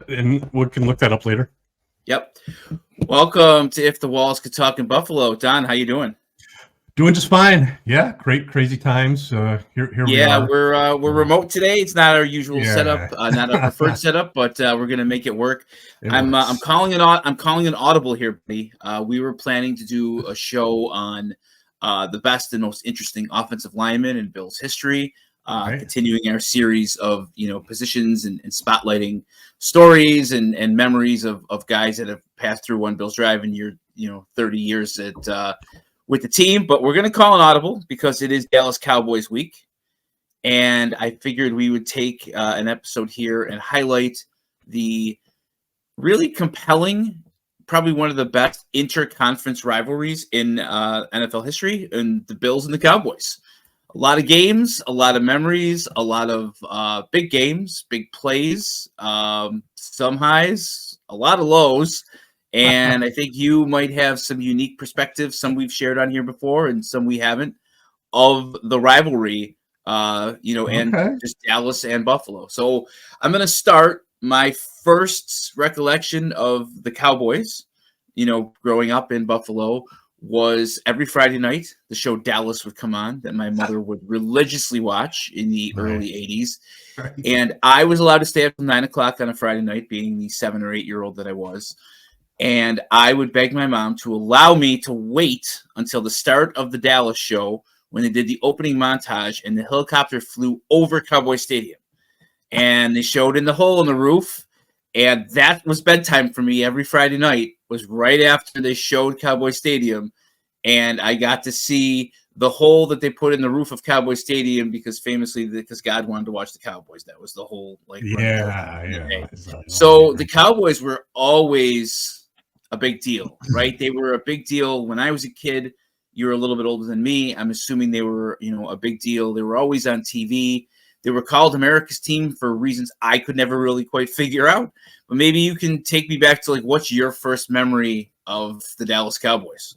and we can look that up later. Yep. Welcome to If the Walls Could Talk in Buffalo. Don, how you doing? Doing just fine. Yeah, great, crazy times. Here we are. We're remote today. It's not our usual setup, Yeah. not our preferred setup, but we're gonna make it work. It I'm works. calling an audible here, buddy. We were planning to do a show on the best and most interesting offensive linemen in Bills history. Right. Continuing our series of positions and spotlighting stories and memories of guys that have passed through One Bills Drive in your 30 years at with the team. But we're going to call an audible because it is Dallas Cowboys week, and I figured we would take an episode here and highlight the really compelling, probably one of the best inter-conference rivalries in NFL history, and the Bills and the Cowboys. A lot of games, a lot of memories, a lot of big games, big plays, some highs, a lot of lows. And I think you might have some unique perspectives, some we've shared on here before and some we haven't, of the rivalry, and just Dallas and Buffalo. So I'm going to start my first recollection of the Cowboys, growing up in Buffalo, was every Friday night, the show Dallas would come on that my mother would religiously watch in the early 80s. Right. And I was allowed to stay up till 9 o'clock on a Friday night, being the 7 or 8 year old that I was. And I would beg my mom to allow me to wait until the start of the Dallas show when they did the opening montage and the helicopter flew over Cowboy Stadium. And they showed in the hole in the roof. And that was bedtime for me every Friday night, was right after they showed Cowboy Stadium. And I got to see the hole that they put in the roof of Cowboy Stadium because God wanted to watch the Cowboys. That was the whole yeah. So the Cowboys were always a big deal, right? They were a big deal when I was a kid. You're a little bit older than me. I'm assuming they were, a big deal. They were always on TV. They were called America's team for reasons I could never really quite figure out. But maybe you can take me back to what's your first memory of the Dallas Cowboys?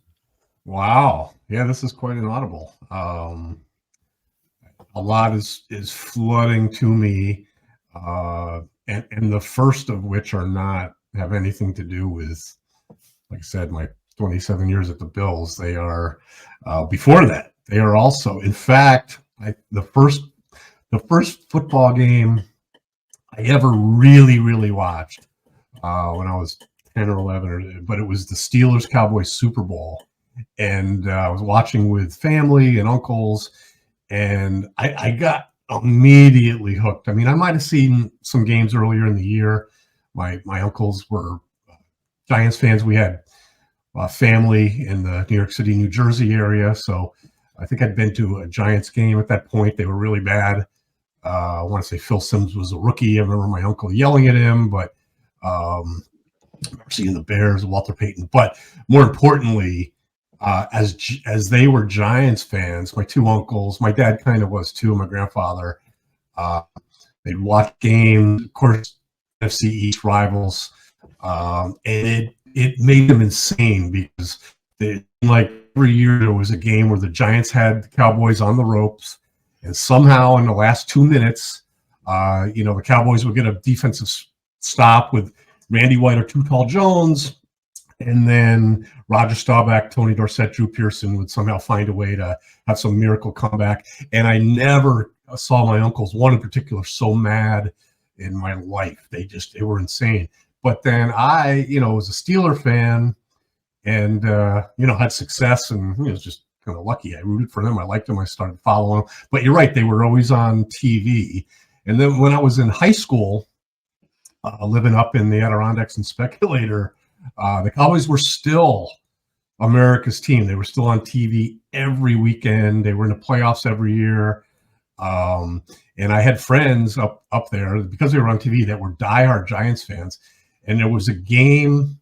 Wow. Yeah, this is quite an audible. A lot is flooding to me, and the first of which have anything to do with, like I said, my 27 years at the Bills. They are before that. They are also, in fact, the first football game I ever really, really watched when I was 10 or 11, but it was the Steelers-Cowboys Super Bowl. And I was watching with family and uncles, and I got immediately hooked. I mean, I might have seen some games earlier in the year. My uncles were Giants fans. We had family in the New York City, New Jersey area, so I think I'd been to a Giants game at that point. They were really bad. I want to say Phil Simms was a rookie. I remember my uncle yelling at him, but I remember seeing the Bears, Walter Payton. But more importantly, as they were Giants fans, my two uncles, my dad kind of was too, my grandfather, they'd watch games, of course, NFC East rivals, and it made them insane because every year there was a game where the Giants had the Cowboys on the ropes, and somehow in the last 2 minutes, the Cowboys would get a defensive stop with Randy White or Too Tall Jones, and then Roger Staubach, Tony Dorsett, Drew Pearson would somehow find a way to have some miracle comeback. And I never saw my uncles, one in particular, so mad in my life. They were insane. But then I, was a Steeler fan and, had success and was just kind of lucky. I rooted for them. I liked them. I started following them. But you're right. They were always on TV. And then when I was in high school, living up in the Adirondacks and Speculator, the Cowboys were still America's team. They were still on TV every weekend. They were in the playoffs every year. And I had friends up there because they were on TV that were diehard Giants fans. And there was a game,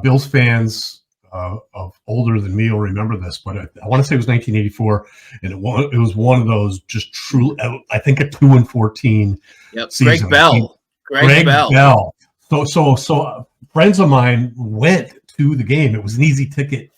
Bills fans of older than me will remember this, but I want to say it was 1984, and it was one of those just true. I think a 2-14 season. Greg Bell. So friends of mine went to the game. It was an easy ticket,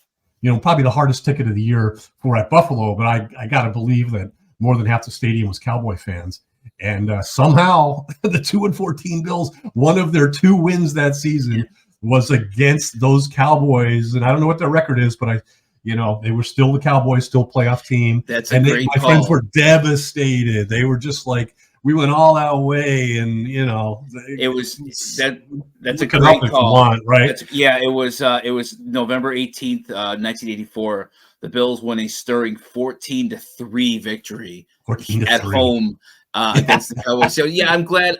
probably the hardest ticket of the year for at Buffalo. But I got to believe that more than half the stadium was Cowboy fans. And somehow the 2-14 Bills, one of their 2 wins that season was against those Cowboys. And I don't know what their record is, but they were still the Cowboys, still playoff team. That's and a great my call. friends were devastated. They were just like, we went all our way, and it was that's a look it great up if call. you want, right? It was November 18th, 1984. The Bills won a stirring 14-3 victory 14-3 at home against the Cowboys. So yeah, I'm glad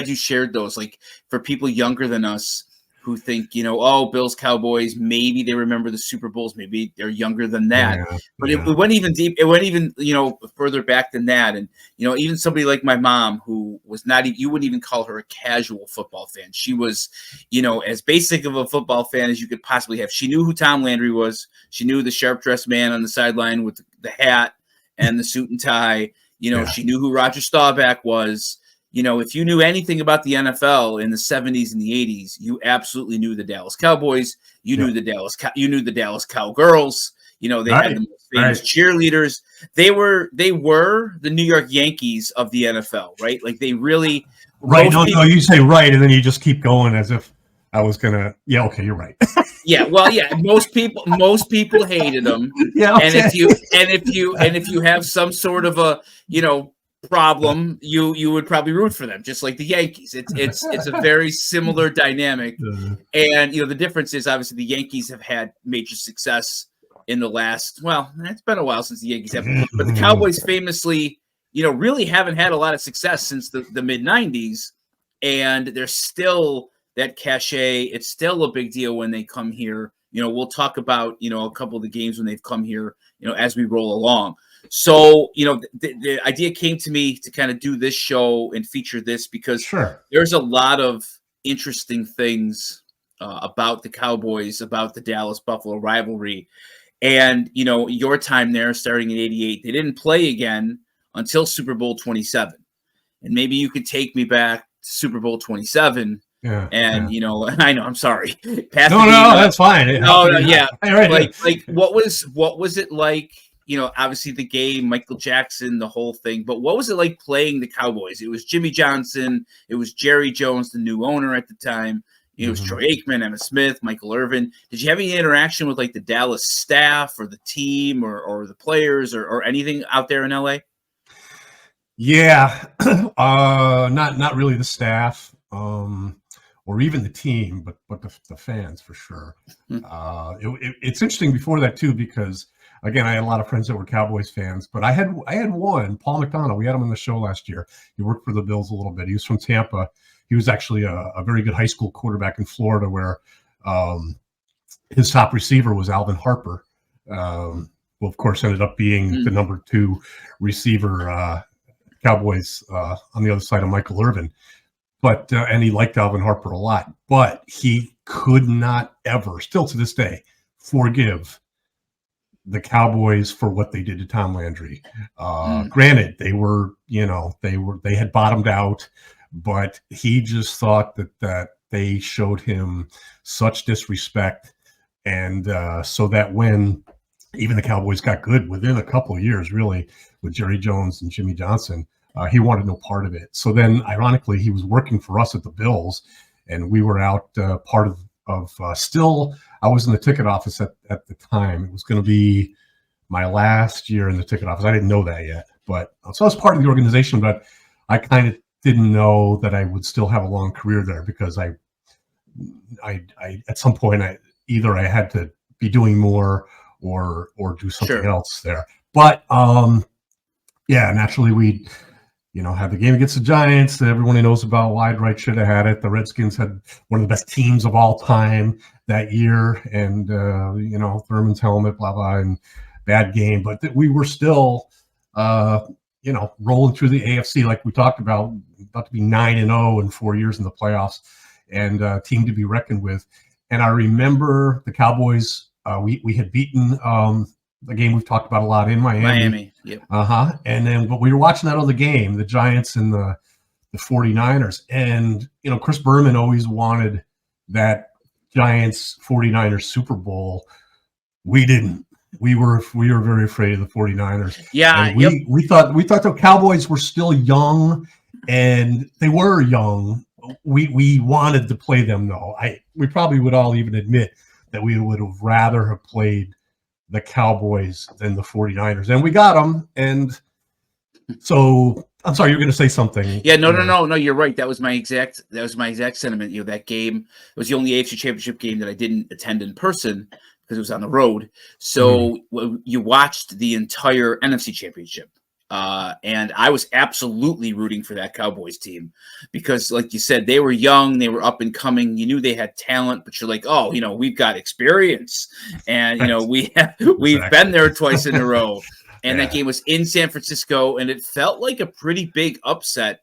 you shared those. Like, for people younger than us who think, Bills, Cowboys, maybe they remember the Super Bowls, maybe they're younger than that. But it went even deep. It went even, further back than that. And, even somebody like my mom, who was not even, you wouldn't even call her a casual football fan. She was, as basic of a football fan as you could possibly have. She knew who Tom Landry was. She knew the sharp dressed man on the sideline with the hat and the suit and tie. She knew who Roger Staubach was. If you knew anything about the NFL in the 70s and the 80s, you absolutely knew the Dallas Cowboys. You knew the Dallas Cowgirls. They had the most famous cheerleaders. They were the New York Yankees of the NFL, right? Like, they really No, you say right, and then you just keep going as if I was gonna. Yeah, okay, you're right. Most people hated them. Yeah, okay. And if you have some sort of a problem, you would probably root for them, just like the Yankees. It's a very similar dynamic. And the difference is, obviously, the Yankees have had major success in the last, it's been a while since the Yankees have, but the Cowboys famously, really haven't had a lot of success since the mid-90s, and there's still that cachet. It's still a big deal when they come here. We'll talk about a couple of the games when they've come here, as we roll along. So, the idea came to me to kind of do this show and feature this because there's a lot of interesting things about the Cowboys, about the Dallas-Buffalo rivalry. And, your time there starting in 88, they didn't play again until Super Bowl 27. And maybe you could take me back to Super Bowl 27. I know, I'm sorry. That's fine. Like, what was it like? Obviously the game, Michael Jackson, the whole thing. But what was it like playing the Cowboys? It was Jimmy Johnson. It was Jerry Jones, the new owner at the time. It was Troy Aikman, Emmitt Smith, Michael Irvin. Did you have any interaction with, like, the Dallas staff or the team or the players or anything out there in LA? Yeah, not really the staff or even the team, but the fans for sure. It's interesting before that too, because again, I had a lot of friends that were Cowboys fans, but I had one, Paul McDonough. We had him on the show last year. He worked for the Bills a little bit. He was from Tampa. He was actually a very good high school quarterback in Florida, where his top receiver was Alvin Harper. Well, of course, ended up being the number 2 receiver, Cowboys, on the other side of Michael Irvin. But and he liked Alvin Harper a lot, but he could not ever, still to this day, forgive the Cowboys for what they did to Tom Landry. Granted, they had bottomed out, but he just thought that they showed him such disrespect, and so that when even the Cowboys got good within a couple of years, really, with Jerry Jones and Jimmy Johnson, he wanted no part of it. So then, ironically, he was working for us at the Bills, and we were out part of still. I was in the ticket office at the time. It was going to be my last year in the ticket office. I didn't know that yet, but so I was part of the organization, but I kind of didn't know that I would still have a long career there, because I at some point I had to be doing more or do something else there. But naturally we had the game against the Giants that everyone knows about. Wide right should have had it. The Redskins had one of the best teams of all time that year, and Thurman's helmet, blah blah, and bad game. But we were still rolling through the AFC like we talked about to be 9-0 in 4 years in the playoffs, and a team to be reckoned with. And I remember the Cowboys. We had beaten the game we've talked about a lot in Miami. Yep. But we were watching that other game, the Giants and the 49ers. And, Chris Berman always wanted that Giants 49ers Super Bowl. We didn't. we were very afraid of the 49ers. Yeah, And yep. we thought the Cowboys were still young, and they were young. We wanted to play them though. We probably would all even admit that we would have rather have played the Cowboys than the 49ers. And we got them. And so I'm sorry, you're going to say something. Yeah, no. You're right. That was my exact sentiment. You know, that game was the only AFC Championship game that I didn't attend in person because it was on the road. So you watched the entire NFC Championship, and I was absolutely rooting for that Cowboys team because, like you said, they were young, they were up and coming. You knew they had talent, but you're like, oh, you know, we've got experience, and you know, we've been there twice in a row. And that game was in San Francisco, and it felt like a pretty big upset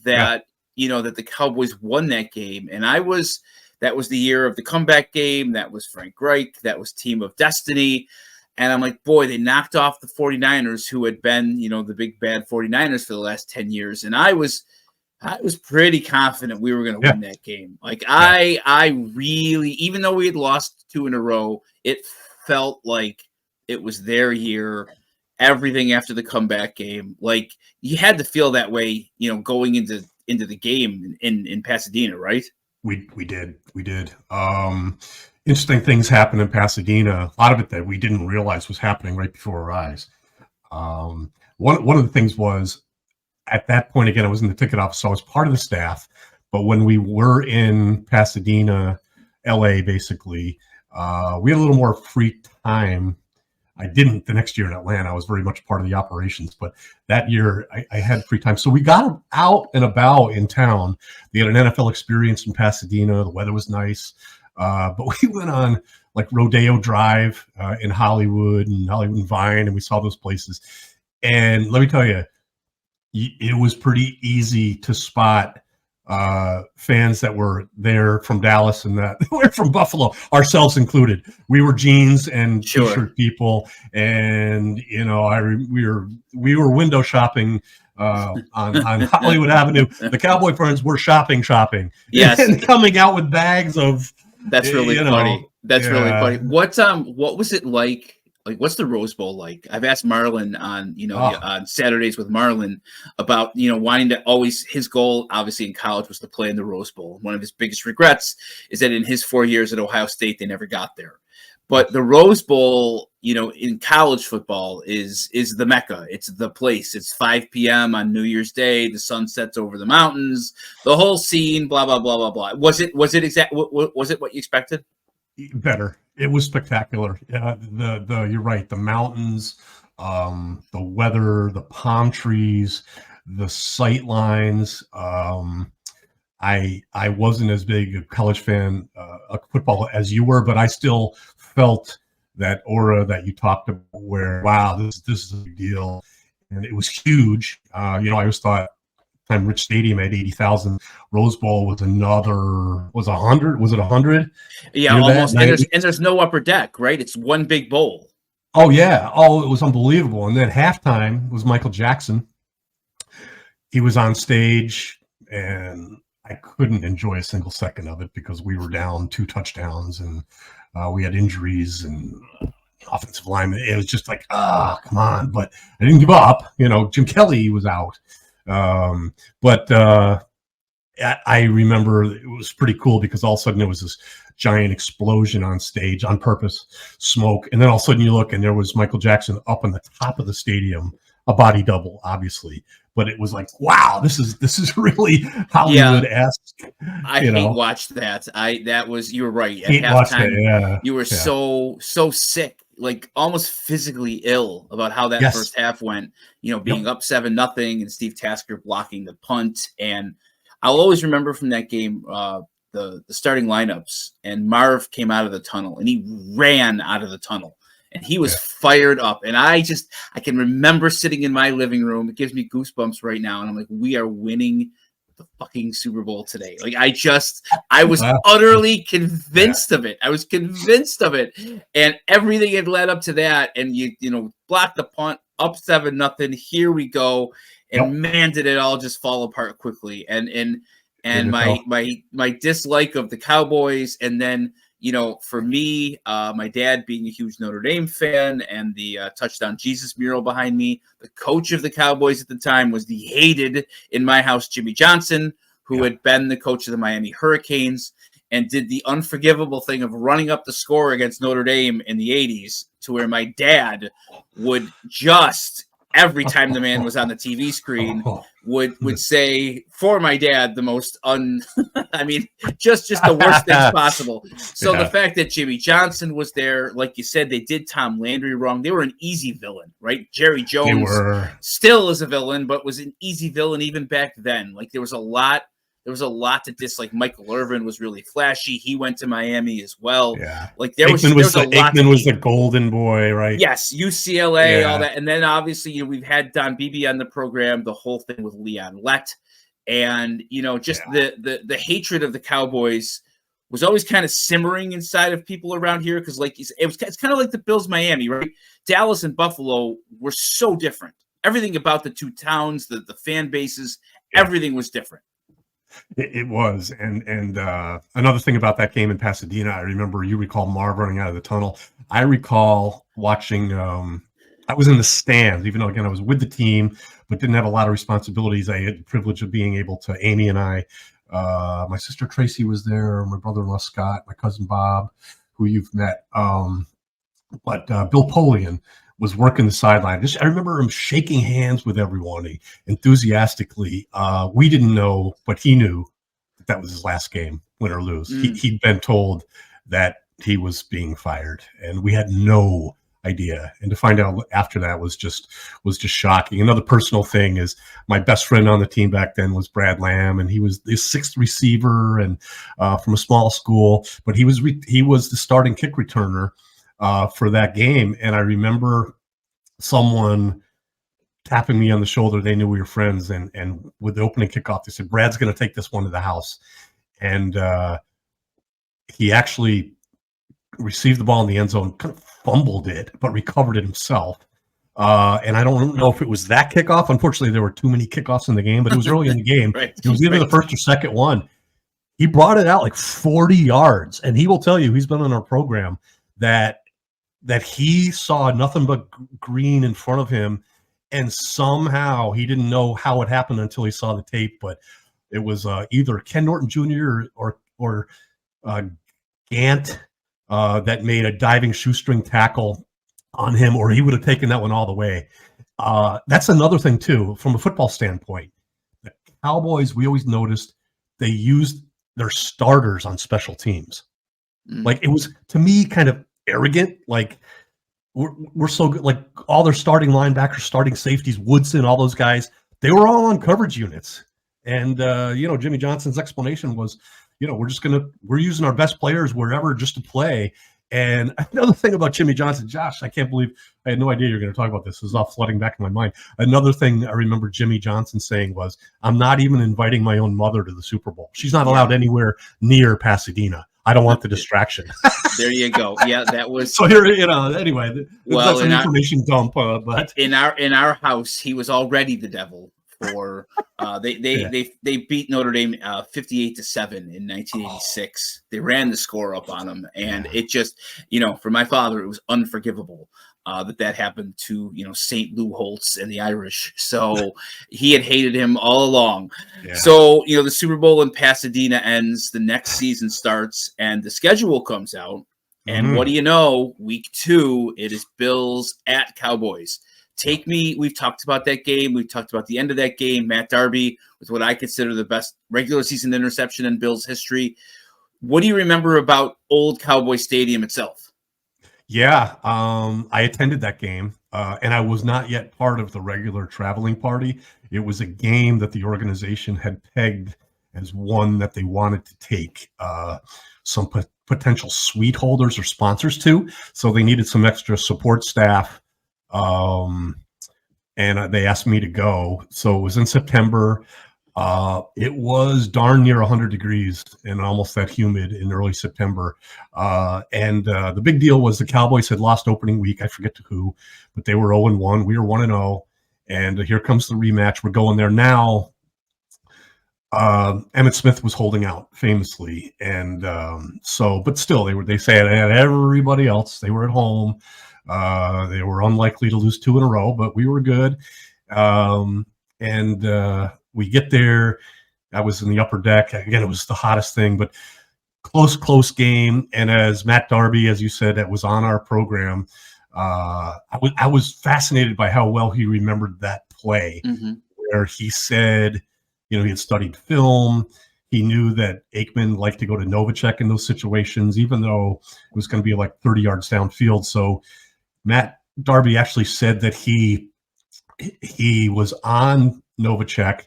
that that the Cowboys won that game. And that was the year of the comeback game. That was Frank Reich. That was Team of Destiny. And I'm like, boy, they knocked off the 49ers, who had been, the big bad 49ers for the last 10 years. And I was pretty confident we were going to win that game. Like I really, even though we had lost 2 in a row, it felt like it was their year. Everything after the comeback game, like you had to feel that way, going into the game in Pasadena, right? We did. Interesting things happened in Pasadena. A lot of it that we didn't realize was happening right before our eyes. One of the things was, at that point, again, I was in the ticket office, so I was part of the staff. But when we were in Pasadena, LA, basically, we had a little more free time. I didn't the next year in Atlanta. I was very much part of the operations, but that year I had free time. So we got out and about in town. We had an NFL experience in Pasadena. The weather was nice. But we went on like Rodeo Drive in Hollywood and Vine, and we saw those places. And let me tell you, it was pretty easy to spot fans that were there from Dallas and that we're from Buffalo, ourselves included. We were jeans and t-shirt people, and we were window shopping on Hollywood Avenue. The Cowboy friends were shopping, yes, and coming out with bags of. That's really funny. That's really funny. What was it like? Like, what's the Rose Bowl like? I've asked Marlon on Saturdays with Marlon about, wanting to always, his goal, obviously in college, was to play in the Rose Bowl. One of his biggest regrets is that in his 4 years at Ohio State, they never got there. But the Rose Bowl, in college football is the Mecca. It's the place. It's 5 p.m. on New Year's Day. The sun sets over the mountains, the whole scene, blah, blah, blah, blah, blah. Was it what you expected? Better. It was spectacular. You're right. The mountains, the weather, the palm trees, the sight lines. I wasn't as big a college fan of football as you were, but I still felt that aura that you talked about, where this is a big deal, and it was huge. I always thought time Rich Stadium at 80,000. Rose Bowl was 100. Was it 100? Yeah, almost. And there's no upper deck, right? It's one big bowl. Oh yeah. Oh, it was unbelievable. And then halftime was Michael Jackson. He was on stage, and I couldn't enjoy a single second of it because we were down 2 touchdowns, and we had injuries and offensive linemen. It was just like, come on. But I didn't give up. Jim Kelly was out. But I remember it was pretty cool because all of a sudden there was this giant explosion on stage on purpose, smoke. And then all of a sudden you look and there was Michael Jackson up on the top of the stadium, a body double, obviously. But it was like, wow, this is really Hollywood-esque. I hate watched that. You were right. At halftime, you were so sick, like almost physically ill about how that first half went, being up 7-0 and Steve Tasker blocking the punt. And I'll always remember from that game, the starting lineups, and Marv came out of the tunnel and he ran out of the tunnel. And he was fired up. And I can remember sitting in my living room. It gives me goosebumps right now. And I'm like, we are winning the fucking Super Bowl today. Like, I was utterly convinced of it. I was convinced of it. And everything had led up to that. And you blocked the punt, up 7-0. Here we go. And man, did it all just fall apart quickly. And my dislike of the Cowboys, and then for me, my dad being a huge Notre Dame fan and the Touchdown Jesus mural behind me, the coach of the Cowboys at the time was the hated in my house Jimmy Johnson, who had been the coach of the Miami Hurricanes and did the unforgivable thing of running up the score against Notre Dame in the 80s, to where my dad would just, every time the man was on the TV screen, would say, for my dad, the most just the worst things possible. So the fact that Jimmy Johnson was there, like you said, they did Tom Landry wrong. They were an easy villain, right? Jerry Jones still is a villain, but was an easy villain even back then. Like there was a lot to dislike. Michael Irvin was really flashy. He went to Miami as well. Yeah. Like there was a lot. Aikman was the golden boy, right? Yes, UCLA, all that. And then obviously, we've had Don Beebe on the program, the whole thing with Leon Lett. And, the hatred of the Cowboys was always kind of simmering inside of people around here. Because it's kind of like the Bills Miami, right? Dallas and Buffalo were so different. Everything about the two towns, the fan bases, everything was different. It was. And another thing about that game in Pasadena, I remember, you recall Marv running out of the tunnel. I recall watching, I was in the stands, even though, again, I was with the team, but didn't have a lot of responsibilities. I had the privilege of being able to, Amy and I, my sister Tracy was there, my brother-in-law Scott, my cousin Bob, who you've met. But Bill Polian was working the sideline. I remember him shaking hands with everyone enthusiastically. We didn't know, but he knew that was his last game, win or lose. He'd been told that he was being fired, and we had no idea. And to find out after that was just shocking. Another personal thing is my best friend on the team back then was Brad Lamb, and he was the sixth receiver and from a small school, but he was the starting kick returner for that game. And I remember someone tapping me on the shoulder. They knew we were friends. And with the opening kickoff, they said, Brad's going to take this one to the house. And he actually received the ball in the end zone, kind of fumbled it, but recovered it himself. And I don't know if it was that kickoff. Unfortunately, there were too many kickoffs in the game, but it was early in the game. Right. It was either the first or second one. He brought it out like 40 yards. And he will tell you, he's been on our program, that he saw nothing but green in front of him, and somehow he didn't know how it happened until he saw the tape. But it was either Ken Norton Jr. or Gant that made a diving shoestring tackle on him, or he would have taken that one all the way. That's another thing too, from a football standpoint. The Cowboys, we always noticed they used their starters on special teams. Like, it was, to me, kind of arrogant. Like, we're so good. Like, all their starting linebackers, starting safeties, Woodson, all those guys, they were all on coverage units. And Jimmy Johnson's explanation was, we're using our best players wherever just to play. And another thing about Jimmy Johnson, Josh, I can't believe, I had no idea you were going to talk about this. This is all flooding back in my mind. Another thing I remember Jimmy Johnson saying was, I'm not even inviting my own mother to the Super Bowl. She's not allowed anywhere near Pasadena. I don't want the distraction. There you go. Yeah, that was. So here, anyway, that's an information dump. But in our house, he was already the devil. For they beat Notre Dame 58-7 in 1986. They ran the score up on them, and it just, for my father, it was unforgivable that happened to St. Lou Holtz and the Irish. So he had hated him all along. Yeah. So the Super Bowl in Pasadena ends, the next season starts, and the schedule comes out. And what do you know? Week 2, it is Bills at Cowboys. We've talked about that game. We've talked about the end of that game. Matt Darby with what I consider the best regular season interception in Bills history. What do you remember about Old Cowboy Stadium itself? Yeah, I attended that game, and I was not yet part of the regular traveling party. It was a game that the organization had pegged as one that they wanted to take some potential suite holders or sponsors to. So they needed some extra support staff. And they asked me to go. So it was in September. It was darn near 100 degrees and almost that humid in early September. And the big deal was the Cowboys had lost opening week. I forget to who, but they were 0-1. We were 1-0. And here comes the rematch. We're going there now. Emmitt Smith was holding out famously, and but still they say it had everybody else. They were at home. They were unlikely to lose 2 in a row, but we were good. And we get there. I was in the upper deck again. It was the hottest thing, but close game. And as Matt Darby, as you said, that was on our program. I was fascinated by how well he remembered that play, where he said, he had studied film. He knew that Aikman liked to go to Novacek in those situations, even though it was going to be like 30 yards downfield. So Matt Darby actually said that he was on Novacek,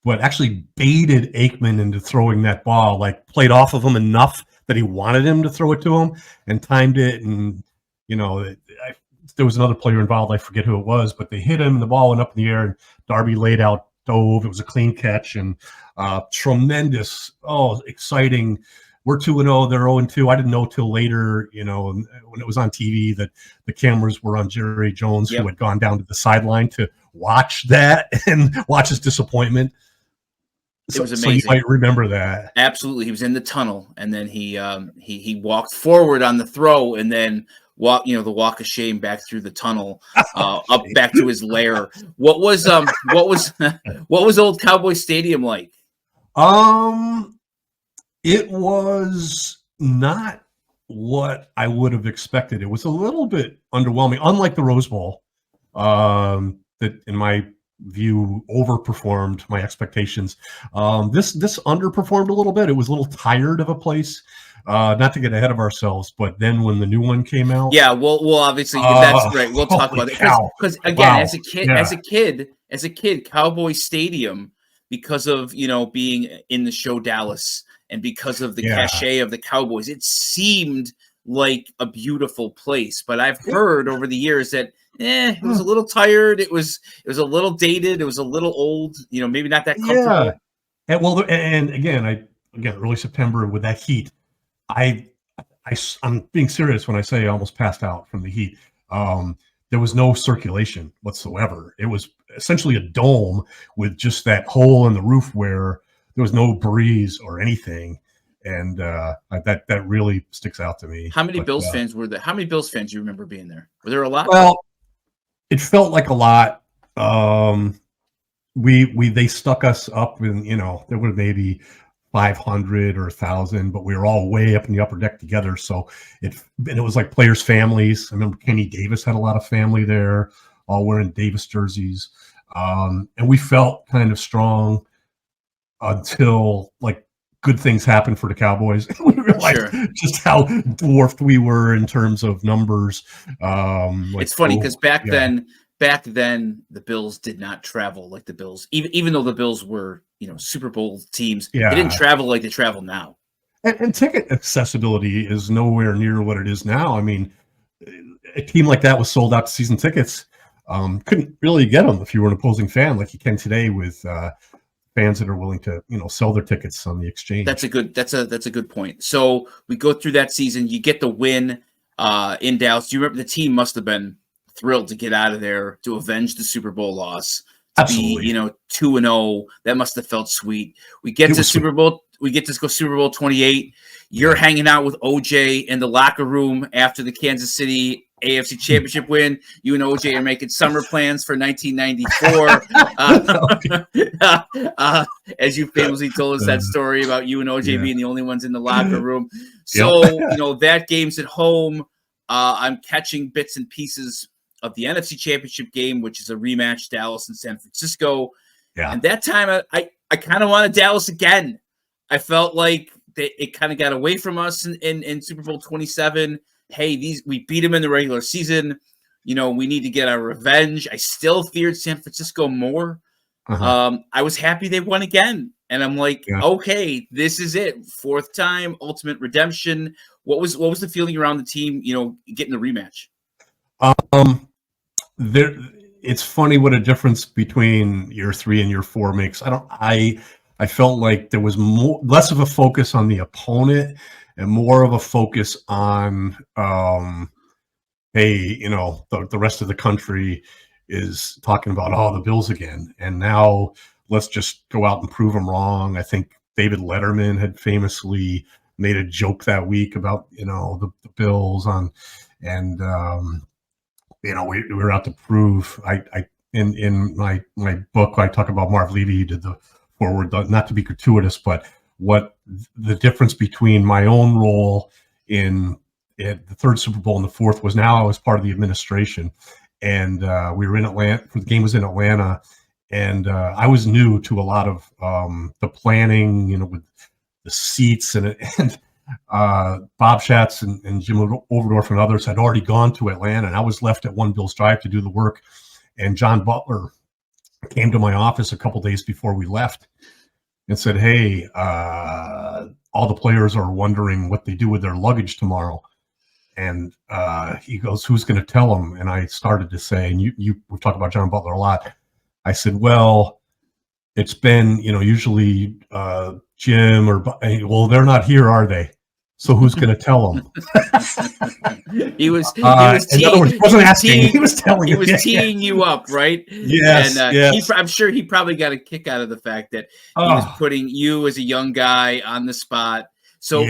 but actually baited Aikman into throwing that ball, like played off of him enough that he wanted him to throw it to him and timed it. And, there was another player involved. I forget who it was, but they hit him and the ball went up in the air and Darby laid out, dove. It was a clean catch and tremendous. Oh, exciting. We're 2-0. They're 0-2. I didn't know till later, when it was on TV that the cameras were on Jerry Jones, who had gone down to the sideline to watch that and watch his disappointment. It was amazing. So you might remember that. Absolutely. He was in the tunnel, and then he walked forward on the throw, and then the walk of shame back through the tunnel, up back to his lair. What was Old Cowboy Stadium like? It was not what I would have expected. It was a little bit underwhelming, unlike the Rose Bowl, that in my view overperformed my expectations. This underperformed a little bit. It was a little tired of a place. Not to get ahead of ourselves, but then when the new one came out, well, obviously that's right. We'll talk about it because again, as a kid, Cowboy Stadium, because of being in the show Dallas and because of the cachet of the Cowboys, it seemed like a beautiful place. But I've heard over the years that it was a little tired. It was a little dated. It was a little old. Maybe not that comfortable. Yeah. And again, early September with that heat. I'm being serious when I say I almost passed out from the heat. There was no circulation whatsoever. It was essentially a dome with just that hole in the roof where there was no breeze or anything. And that really sticks out to me. How many Bills fans were there? How many Bills fans do you remember being there? Were there a lot? Well, it felt like a lot. They stuck us up in, there were maybe 500 or 1,000, but we were all way up in the upper deck together. So it was like players' families. I remember Kenny Davis had a lot of family there, all wearing Davis jerseys. And we felt kind of strong until like good things happened for the Cowboys. We realized just how dwarfed we were in terms of numbers. It's funny because back then the Bills did not travel like the Bills, even though the Bills were Super Bowl teams. They didn't travel like they travel now. And ticket accessibility is nowhere near what it is now. I mean, a team like that was sold out to season tickets. Couldn't really get them if you were an opposing fan like you can today with fans that are willing to sell their tickets on the exchange. That's a good point. So we go through that season. You get the win in Dallas. Do you remember the team must have been thrilled to get out of there to avenge the Super Bowl loss? Absolutely. Be 2-0. That must have felt sweet. We get to Super Bowl. We get to go Super Bowl 28. You're hanging out with OJ in the locker room after the Kansas City AFC Championship win. You and OJ are making summer plans for 1994. As you famously told us that story about you and OJ being the only ones in the locker room. So that game's at home. I'm catching bits and pieces of the NFC Championship game, which is a rematch, Dallas and San Francisco. Yeah. And that time, I kind of wanted Dallas again. I felt like it kind of got away from us in Super Bowl 27. Hey, we beat them in the regular season. We need to get our revenge. I still feared San Francisco more. I was happy they won again. And I'm like, okay, this is it. Fourth time, ultimate redemption. What was the feeling around the team, getting the rematch? It's funny what a difference between year 3 and year 4 makes. I felt like there was less of a focus on the opponent and more of a focus on, the rest of the country is talking about the Bills again, and now let's just go out and prove them wrong. I think David Letterman had famously made a joke that week about, the Bills and we were out to prove. I in my book, I talk about Marv Levy. He did the forward, not to be gratuitous, but what the difference between my own role in the third Super Bowl and the fourth was. Now I was part of the administration, and we were in Atlanta. The game was in Atlanta, and I was new to a lot of the planning, with the seats and Bob Schatz and Jim Overdorf and others had already gone to Atlanta, and I was left at One Bills Drive to do the work. And John Butler came to my office a couple days before we left and said, "Hey, all the players are wondering what they do with their luggage tomorrow." And he goes, "Who's going to tell them?" And I started to say, and we talk about John Butler a lot. I said, "Well, it's been, usually Jim well, they're not here, are they? So who's going to tell them?" He was in other words, he wasn't asking. He was telling. He was teeing you up, right? Yes. And yes. I'm sure he probably got a kick out of the fact that he was putting you as a young guy on the spot. So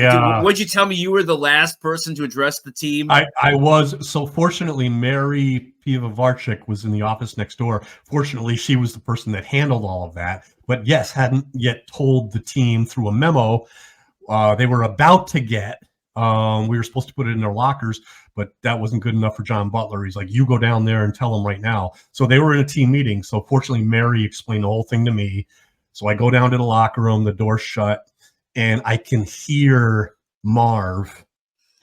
what'd you tell me? You were the last person to address the team? I was. So fortunately, Mary Pivovarchik was in the office next door. Fortunately, she was the person that handled all of that. But yes, hadn't yet told the team through a memo. They were about to get. We were supposed to put it in their lockers, but that wasn't good enough for John Butler. He's like, "You go down there and tell them right now." So they were in a team meeting. So fortunately, Mary explained the whole thing to me. So I go down to the locker room, the door's shut, and I can hear Marv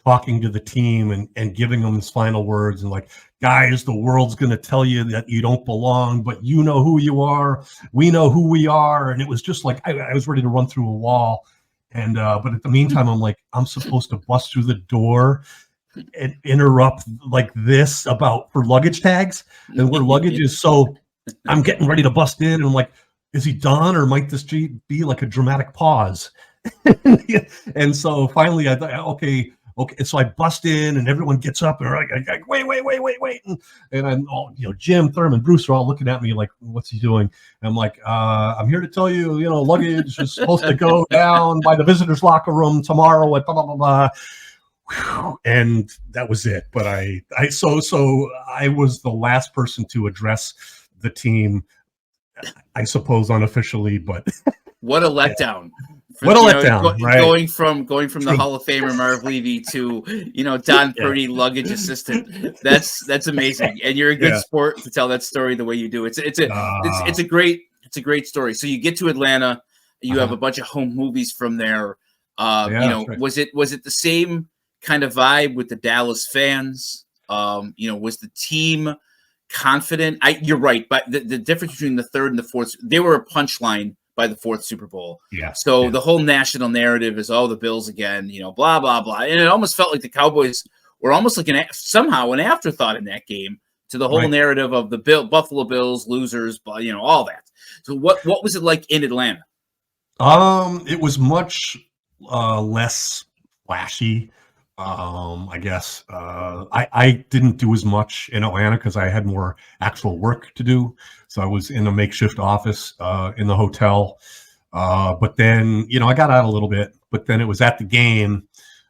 talking to the team and giving them his final words and like, "Guys, the world's going to tell you that you don't belong, but you know who you are. We know who we are." And it was just like, I was ready to run through a wall. And but at the meantime, I'm like, I'm supposed to bust through the door and interrupt like this for luggage tags and where luggage is. So I'm getting ready to bust in, and I'm like, is he done, or might this be like a dramatic pause? And so finally, I thought, okay. And so I bust in, and everyone gets up, and they're like, wait. And I'm all, Jim, Thurman, Bruce are all looking at me like, "What's he doing?" And I'm like, I'm here to tell you, luggage is supposed to go down by the visitors' locker room tomorrow at blah, blah, blah, blah. Whew. And that was it. But so I was the last person to address the team, I suppose unofficially, but what a letdown. What a letdown, right? Going from the Hall of Famer Marv Levy to Don Purdy, luggage assistant. That's amazing, and you're a good sport to tell that story the way you do. It's a great story. So you get to Atlanta, you have a bunch of home movies from there. Right. Was it the same kind of vibe with the Dallas fans? Was the team confident? You're right, but the difference between the third and the fourth, they were a punchline by the fourth Super Bowl. Yeah. So the whole national narrative is, the Bills again, blah, blah, blah. And it almost felt like the Cowboys were almost like somehow an afterthought in that game to the whole narrative of the Buffalo Bills, losers, all that. So what was it like in Atlanta? It was much less flashy. I guess I didn't do as much in Atlanta because I had more actual work to do. So I was in a makeshift office in the hotel. But then, I got out a little bit, but then it was at the game.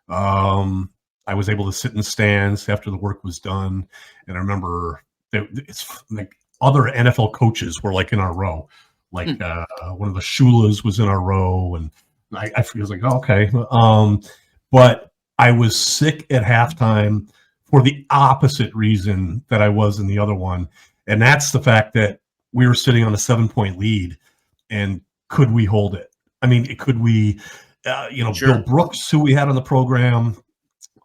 I was able to sit in the stands after the work was done. And I remember it's like other NFL coaches were like in our row. Like one of the Shulas was in our row. And I was like, oh, okay. But I was sick at halftime for the opposite reason that I was in the other one. And that's the fact that we were sitting on a 7-point lead, and could we hold it? I mean, could we, Sure. Bill Brooks, who we had on the program,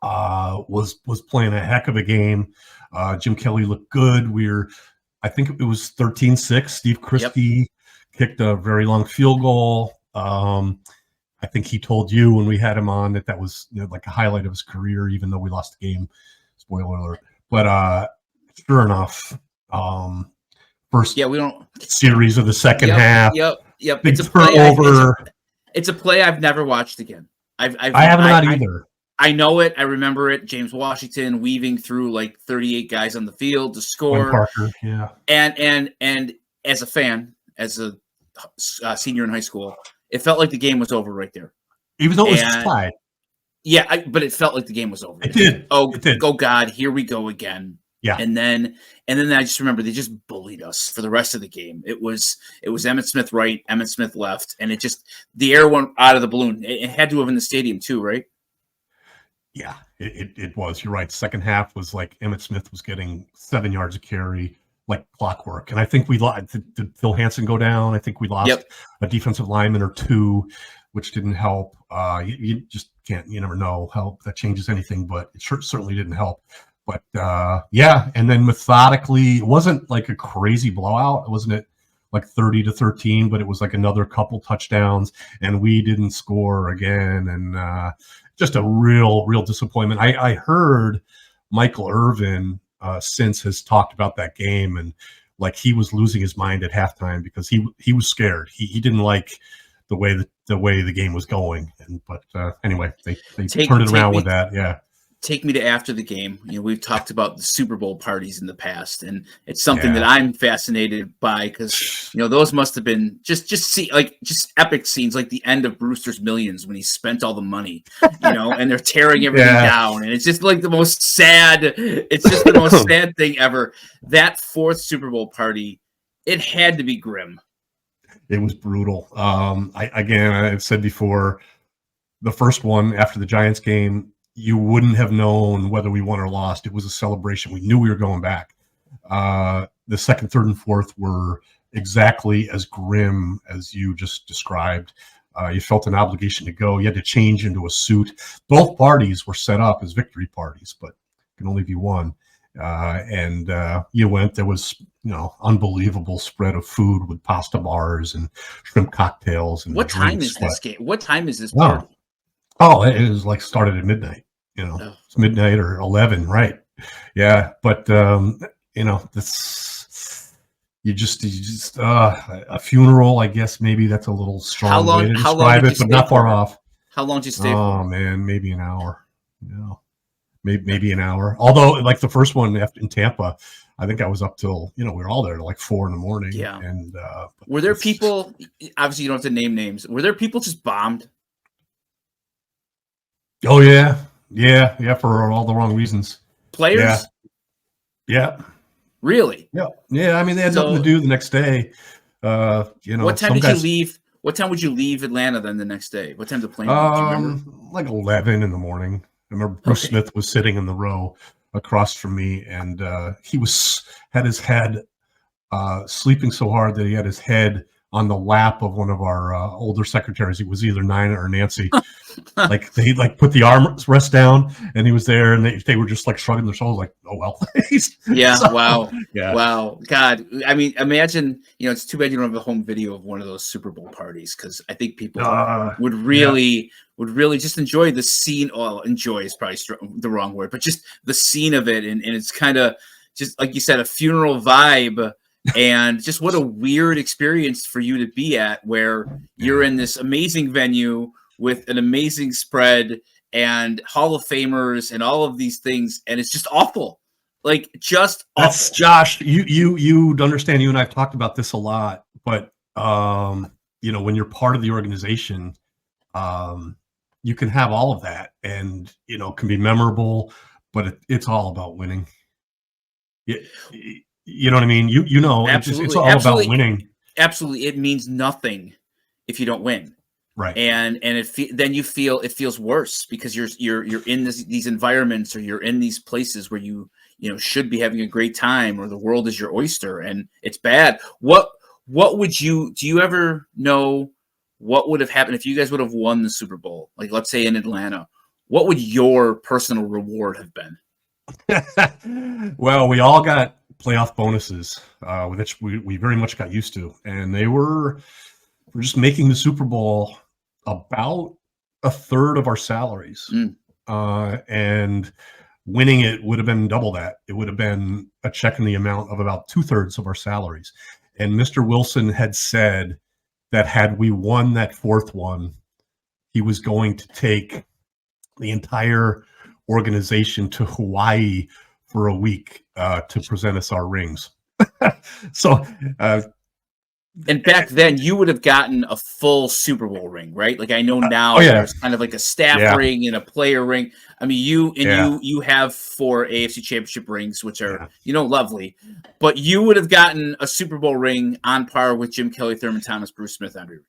was playing a heck of a game. Jim Kelly looked good. I think it was 13-6. Steve Christie kicked a very long field goal. I think he told you when we had him on that was like a highlight of his career, even though we lost the game. Spoiler alert. But sure enough, first series of the second half. Yep. Big turnover. It's a play I've never watched again. I haven't either. I know it. I remember it. James Washington weaving through like 38 guys on the field to score. Parker, yeah. And as a fan, as a senior in high school, it felt like the game was over right there. Even though it was And tied. yeah, but it felt like the game was over. It did. Oh, It did. oh God, here we go again. Yeah. And then I just remember they just bullied us for the rest of the game. It was Emmitt Smith right, Emmitt Smith left, and the air went out of the balloon. It had to have in the stadium too, right? Yeah, it was. You're right. Second half was like Emmitt Smith was getting 7 yards of carry like clockwork. And I think we lost. Did Phil Hansen go down? I think we lost a defensive lineman or two, which didn't help. You just can't, you never know how that changes anything, but it certainly didn't help. But yeah, and then methodically, it wasn't like a crazy blowout. It wasn't like 30-13, but it was like another couple touchdowns, and we didn't score again. And just a real disappointment. I heard Michael Irvin since has talked about that game, and like he was losing his mind at halftime because he was scared. He didn't like the way the game was going. But anyway, they turned it around with that. Yeah. Take me to after the game. We've talked about the Super Bowl parties in the past, and it's something that I'm fascinated by because those must have been just epic scenes, like the end of Brewster's Millions when he spent all the money, and they're tearing everything down, and it's just like the most sad. It's just the most sad thing ever. That fourth Super Bowl party, it had to be grim. It was brutal. I've said before, the first one after the Giants game, you wouldn't have known whether we won or lost. It was a celebration. We knew we were going back. The second, third, and fourth were exactly as grim as you just described. You felt an obligation to go. You had to change into a suit. Both parties were set up as victory parties, but can only be one. And you went. There was, unbelievable spread of food with pasta bars and shrimp cocktails. And what time is this game? What time is this party? Oh, it was like started at midnight. It's midnight or 11, right? Yeah, but this you just a funeral. I guess maybe that's a little strong way to describe it, but not far off. How long did you stay? Oh man, maybe an hour. Maybe an hour. Although, like the first one in Tampa, I think I was up till we were all there till like 4 a.m. Yeah. And were there people? Obviously, you don't have to name names. Were there people just bombed? Oh yeah, for all the wrong reasons. Players? Yeah. Really? Yeah. I mean, they had nothing to do the next day. What time did you leave? What time would you leave Atlanta then the next day? What time the plane? Like 11 in the morning. I remember Bruce Smith was sitting in the row across from me, and he had his head sleeping so hard that he had his head on the lap of one of our older secretaries. It was either Nina or Nancy. Like they put the armrest down, and he was there, and they were just like shrugging their shoulders, like, "Oh well." Wow. Yeah. Wow. God. I mean, imagine. It's too bad you don't have a home video of one of those Super Bowl parties, because I think people would really just enjoy the scene. Oh, enjoy is probably the wrong word, but just the scene of it, and it's kind of just like you said, a funeral vibe. And just what a weird experience for you to be at, where you're in this amazing venue with an amazing spread and Hall of Famers and all of these things, and it's just awful. Like, just that's awful. Josh. You understand. You and I've talked about this a lot, but when you're part of the organization, you can have all of that, and can be memorable, but it's all about winning. You know what I mean? Absolutely. It's all about winning. Absolutely. It means nothing if you don't win. Right. And then you feel it feels worse because you're in these environments, or you're in these places where you should be having a great time, or the world is your oyster, and it's bad. What would do you ever know what would have happened if you guys would have won the Super Bowl? Like, let's say in Atlanta, what would your personal reward have been? Well, we all got playoff bonuses, which we very much got used to, and they were just making the Super Bowl about a third of our salaries, and winning it would have been double that. It would have been a check in the amount of about 2/3 of our salaries. And Mr. Wilson had said that had we won that fourth one, he was going to take the entire organization to Hawaii for a week to present us our rings. So And back then, you would have gotten a full Super Bowl ring, right? Like I know now, Oh yeah, there's kind of like a staff ring and a player ring. I mean, you have 4 AFC Championship rings, which are lovely. But you would have gotten a Super Bowl ring on par with Jim Kelly, Thurman Thomas, Bruce Smith, Andre Reed.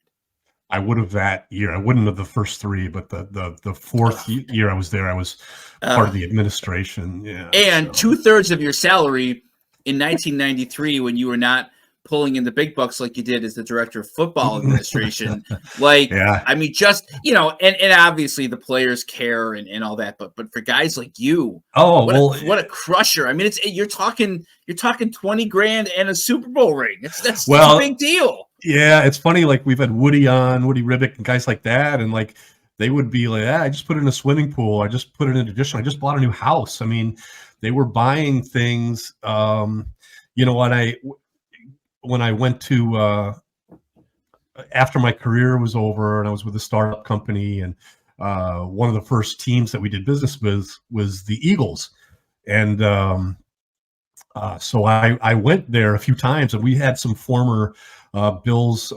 I would have that year. I wouldn't have the first 3, but the fourth year I was there, I was part of the administration. Yeah, and 2/3 of your salary in 1993, when you were not pulling in the big bucks like you did as the director of football administration. I mean, just, and obviously the players care and all that, but for guys like you, what a crusher. I mean, you're talking $20,000 and a Super Bowl ring. That's a big deal. Yeah, it's funny. Like we've had Woody Ribbick and guys like that, and like they would be like, I just put it in a swimming pool. I just put it in an addition. I just bought a new house. I mean, they were buying things. When I went to after my career was over and I was with a startup company, and one of the first teams that we did business with was the Eagles, and so I went there a few times, and we had some former Bills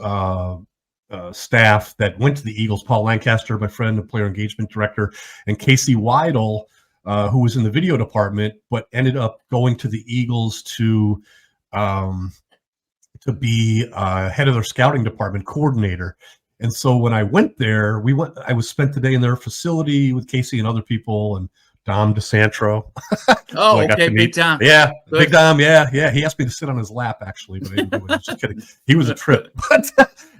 staff that went to the Eagles. Paul Lancaster, my friend, the player engagement director, and Casey Weidel, who was in the video department, but ended up going to the Eagles to be head of their scouting department, coordinator. And so when I went there, I spent the day in their facility with Casey and other people, and Dom DeSantro. Oh, okay, Big Dom. Yeah, good. Big Dom. Yeah. He asked me to sit on his lap, actually, but I didn't do it. I was just kidding. He was a trip. But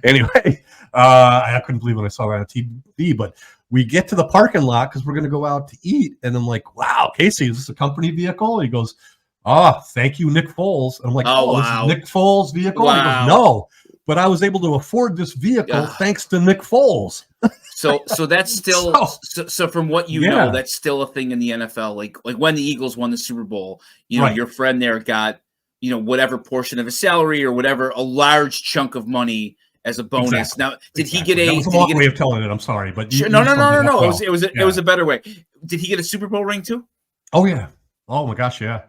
anyway, I couldn't believe when I saw that on TV. But we get to the parking lot because we're going to go out to eat. And I'm like, wow, Casey, is this a company vehicle? And he goes, thank you, Nick Foles. And I'm like, this is Nick Foles' vehicle? Wow. And he goes, no, but I was able to afford this vehicle thanks to Nick Foles. So that's still so from what you know, that's still a thing in the NFL. Like when the Eagles won the Super Bowl, your friend there got whatever portion of his salary or whatever, a large chunk of money as a bonus. Exactly. Now, did he get a? That was a long way of telling it. I'm sorry, but no. It was a better way. Did he get a Super Bowl ring too? Oh yeah. Oh my gosh, yeah.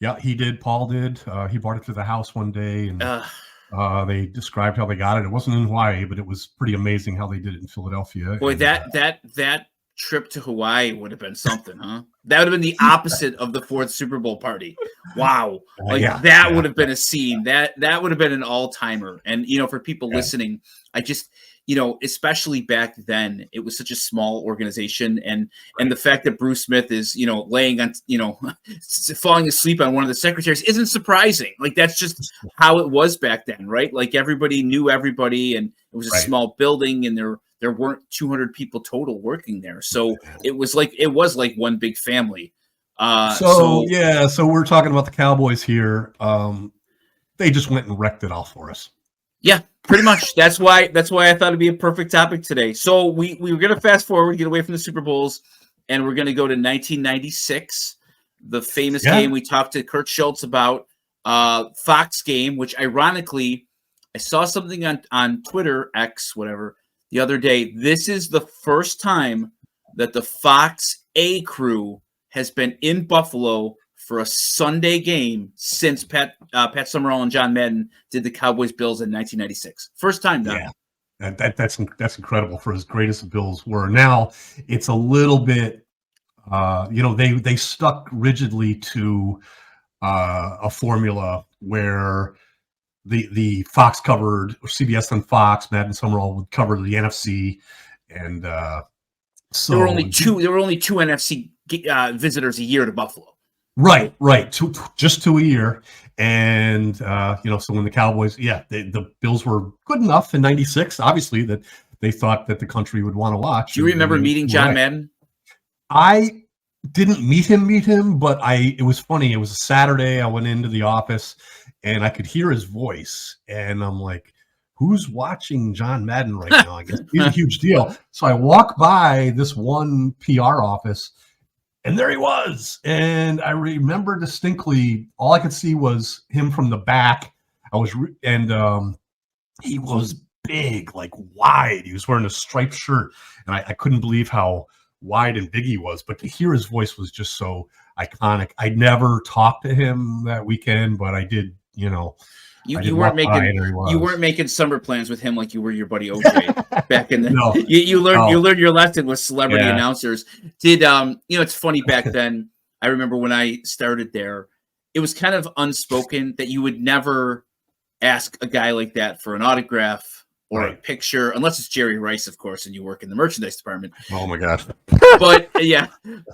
Yeah, he did. Paul did. He brought it to the house one day, and they described how they got it. It wasn't in Hawaii, but it was pretty amazing how they did it in Philadelphia. Boy, that trip to Hawaii would have been something, huh? That would have been the opposite of the 4th Super Bowl party. Wow, that would have been a scene. That would have been an all-timer. And for people listening, I just. Especially back then, it was such a small organization, and the fact that Bruce Smith is, laying on, falling asleep on one of the secretaries isn't surprising. Like that's just how it was back then, right? Like everybody knew everybody, and it was a small building, and there weren't 200 people total working there, so it was like one big family. So we're talking about the Cowboys here. They just went and wrecked it all for us. Yeah, pretty much. That's why I thought it'd be a perfect topic today. So we were going to fast forward, get away from the Super Bowls, and we're going to go to 1996, the famous game we talked to Kurt Schultz about, Fox game, which ironically, I saw something on Twitter, X, whatever, the other day. This is the first time that the Fox A crew has been in Buffalo for a Sunday game since Pat Summerall and John Madden did the Cowboys Bills in 1996. First time done. Yeah, that's incredible for as great as the Bills were. Now it's a little bit, they stuck rigidly to a formula where the Fox covered, or CBS on Fox, Madden Summerall would cover the NFC, and so there were only two NFC visitors a year to Buffalo. Right. Just 2 a year. And, so when the Cowboys, the Bills were good enough in 96, obviously, that they thought that the country would want to watch. Do you remember meeting John Madden? I didn't meet him, but it was funny. It was a Saturday. I went into the office and I could hear his voice. And I'm like, who's watching John Madden right now? I guess he's a huge deal. So I walk by this one PR office, and there he was. And I remember distinctly, all I could see was him from the back. He was big, like wide. He was wearing a striped shirt. And I couldn't believe how wide and big he was. But to hear his voice was just so iconic. I never talked to him that weekend, but I did, You I you didn't weren't walk by, making and there he you weren't was. making summer plans with him like you were your buddy OJ back in the. No, You learned oh, your lesson with celebrity yeah. announcers. Did it's funny back then. I remember when I started there, it was kind of unspoken that you would never ask a guy like that for an autograph or a Right. picture, unless it's Jerry Rice, of course, and you work in the merchandise department. Oh my gosh. But yeah,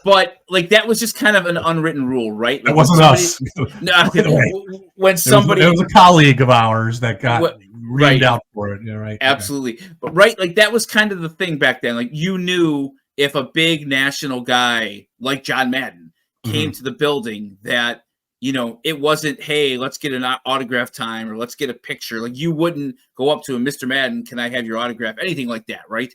but like that was just kind of an unwritten rule, right? It Like when wasn't somebody, us. no, By the way, when it somebody, was a colleague of ours that got reamed right, out for it. Yeah, right. Okay. absolutely. But right, like that was kind of the thing back then. Like you knew if a big national guy like John Madden came Mhm. to the building that it wasn't, hey, let's get an autograph time or let's get a picture. Like you wouldn't go up to him, Mr. Madden, can I have your autograph? Anything like that, right?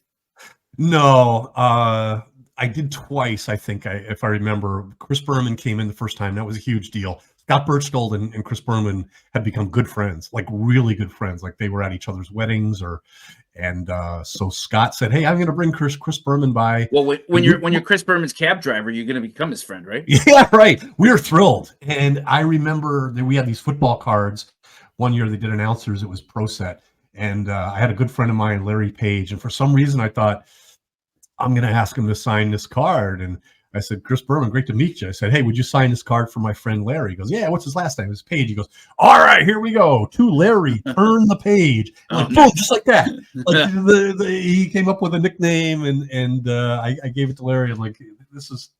No, I did twice. I think, if I remember, Chris Berman came in the first time. That was a huge deal. Scott Birchgold and Chris Berman had become good friends, like really good friends. Like they were at each other's weddings, and so Scott said, "Hey, I'm going to bring Chris Berman by." Well, when And you're Chris Berman's cab driver, you're going to become his friend, right? yeah, right. We were thrilled, and I remember that we had these football cards. One year they did announcers. It was Pro Set, and I had a good friend of mine, Larry Page, and for some reason I thought, I'm going to ask him to sign this card. And I said, Chris Berman, great to meet you. I said, hey, would you sign this card for my friend Larry? He goes, yeah, what's his last name? It's Page. He goes, all right, here we go. To Larry, turn the page. Like, boom, just like that. Like he came up with a nickname, and I gave it to Larry. I'm like, this is,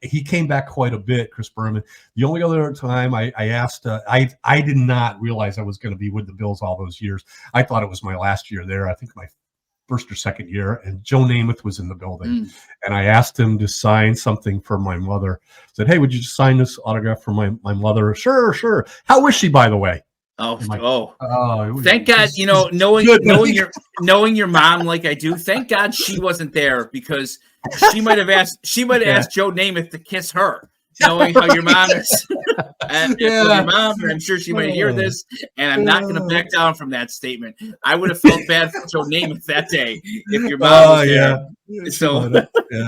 he came back quite a bit, Chris Berman. The only other time I asked, I did not realize I was going to be with the Bills all those years. I thought it was my last year there. I think my first or second year, and Joe Namath was in the building, and I asked him to sign something for my mother. I said, hey, would you just sign this autograph for my mother? Sure. How is she, by the way? Thank God, knowing your mom like I do, thank God she wasn't there, because she might have asked Joe Namath to kiss her, knowing how your mom is. Your mom, and I'm sure she might hear this, and I'm not going to back down from that statement. I would have felt bad for Joe Namath that day if your mom was there. So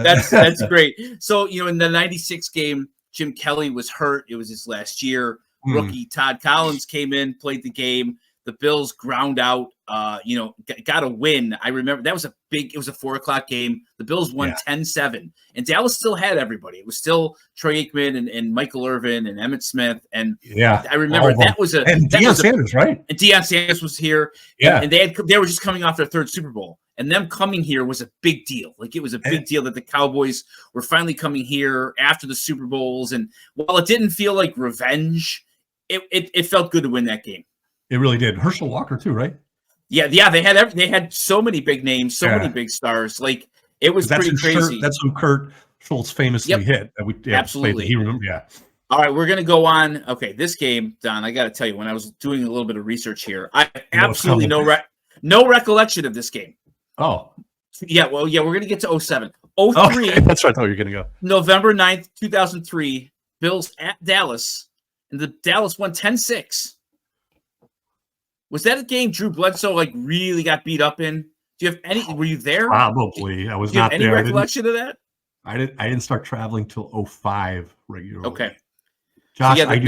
that's great. So in the '96 game, Jim Kelly was hurt. It was his last year. Rookie Todd Collins came in, played the game. The Bills ground out, got a win. I remember that was it was a 4:00 game. The Bills won 10-7, and Dallas still had everybody. It was still Troy Aikman and Michael Irvin and Emmitt Smith. And I remember that was and Deion Sanders, right? And Deion Sanders was here. And they were just coming off their third Super Bowl. And them coming here was a big deal. Like it was a big deal that the Cowboys were finally coming here after the Super Bowls. And while it didn't feel like revenge, it felt good to win that game. It really did. Herschel Walker too, right? Yeah. They had so many big names, so many big stars. Like it was pretty crazy. That's who Kurt Schultz famously hit. Absolutely. He remember. Yeah. All right, we're gonna go on. Okay, this game, Don. I got to tell you, when I was doing a little bit of research here, I absolutely no recollection of this game. Oh. Yeah. Well, yeah, we're gonna get to 07. 03. Okay, that's where I thought you were gonna go. November 9th, 2003. Bills at Dallas, and the Dallas won 10-6. Was that a game Drew Bledsoe really got beat up in? Do you have any? Were you there? Probably. I was not there. Any recollection of that? I didn't start traveling till 05 regularly. Okay. Josh, so I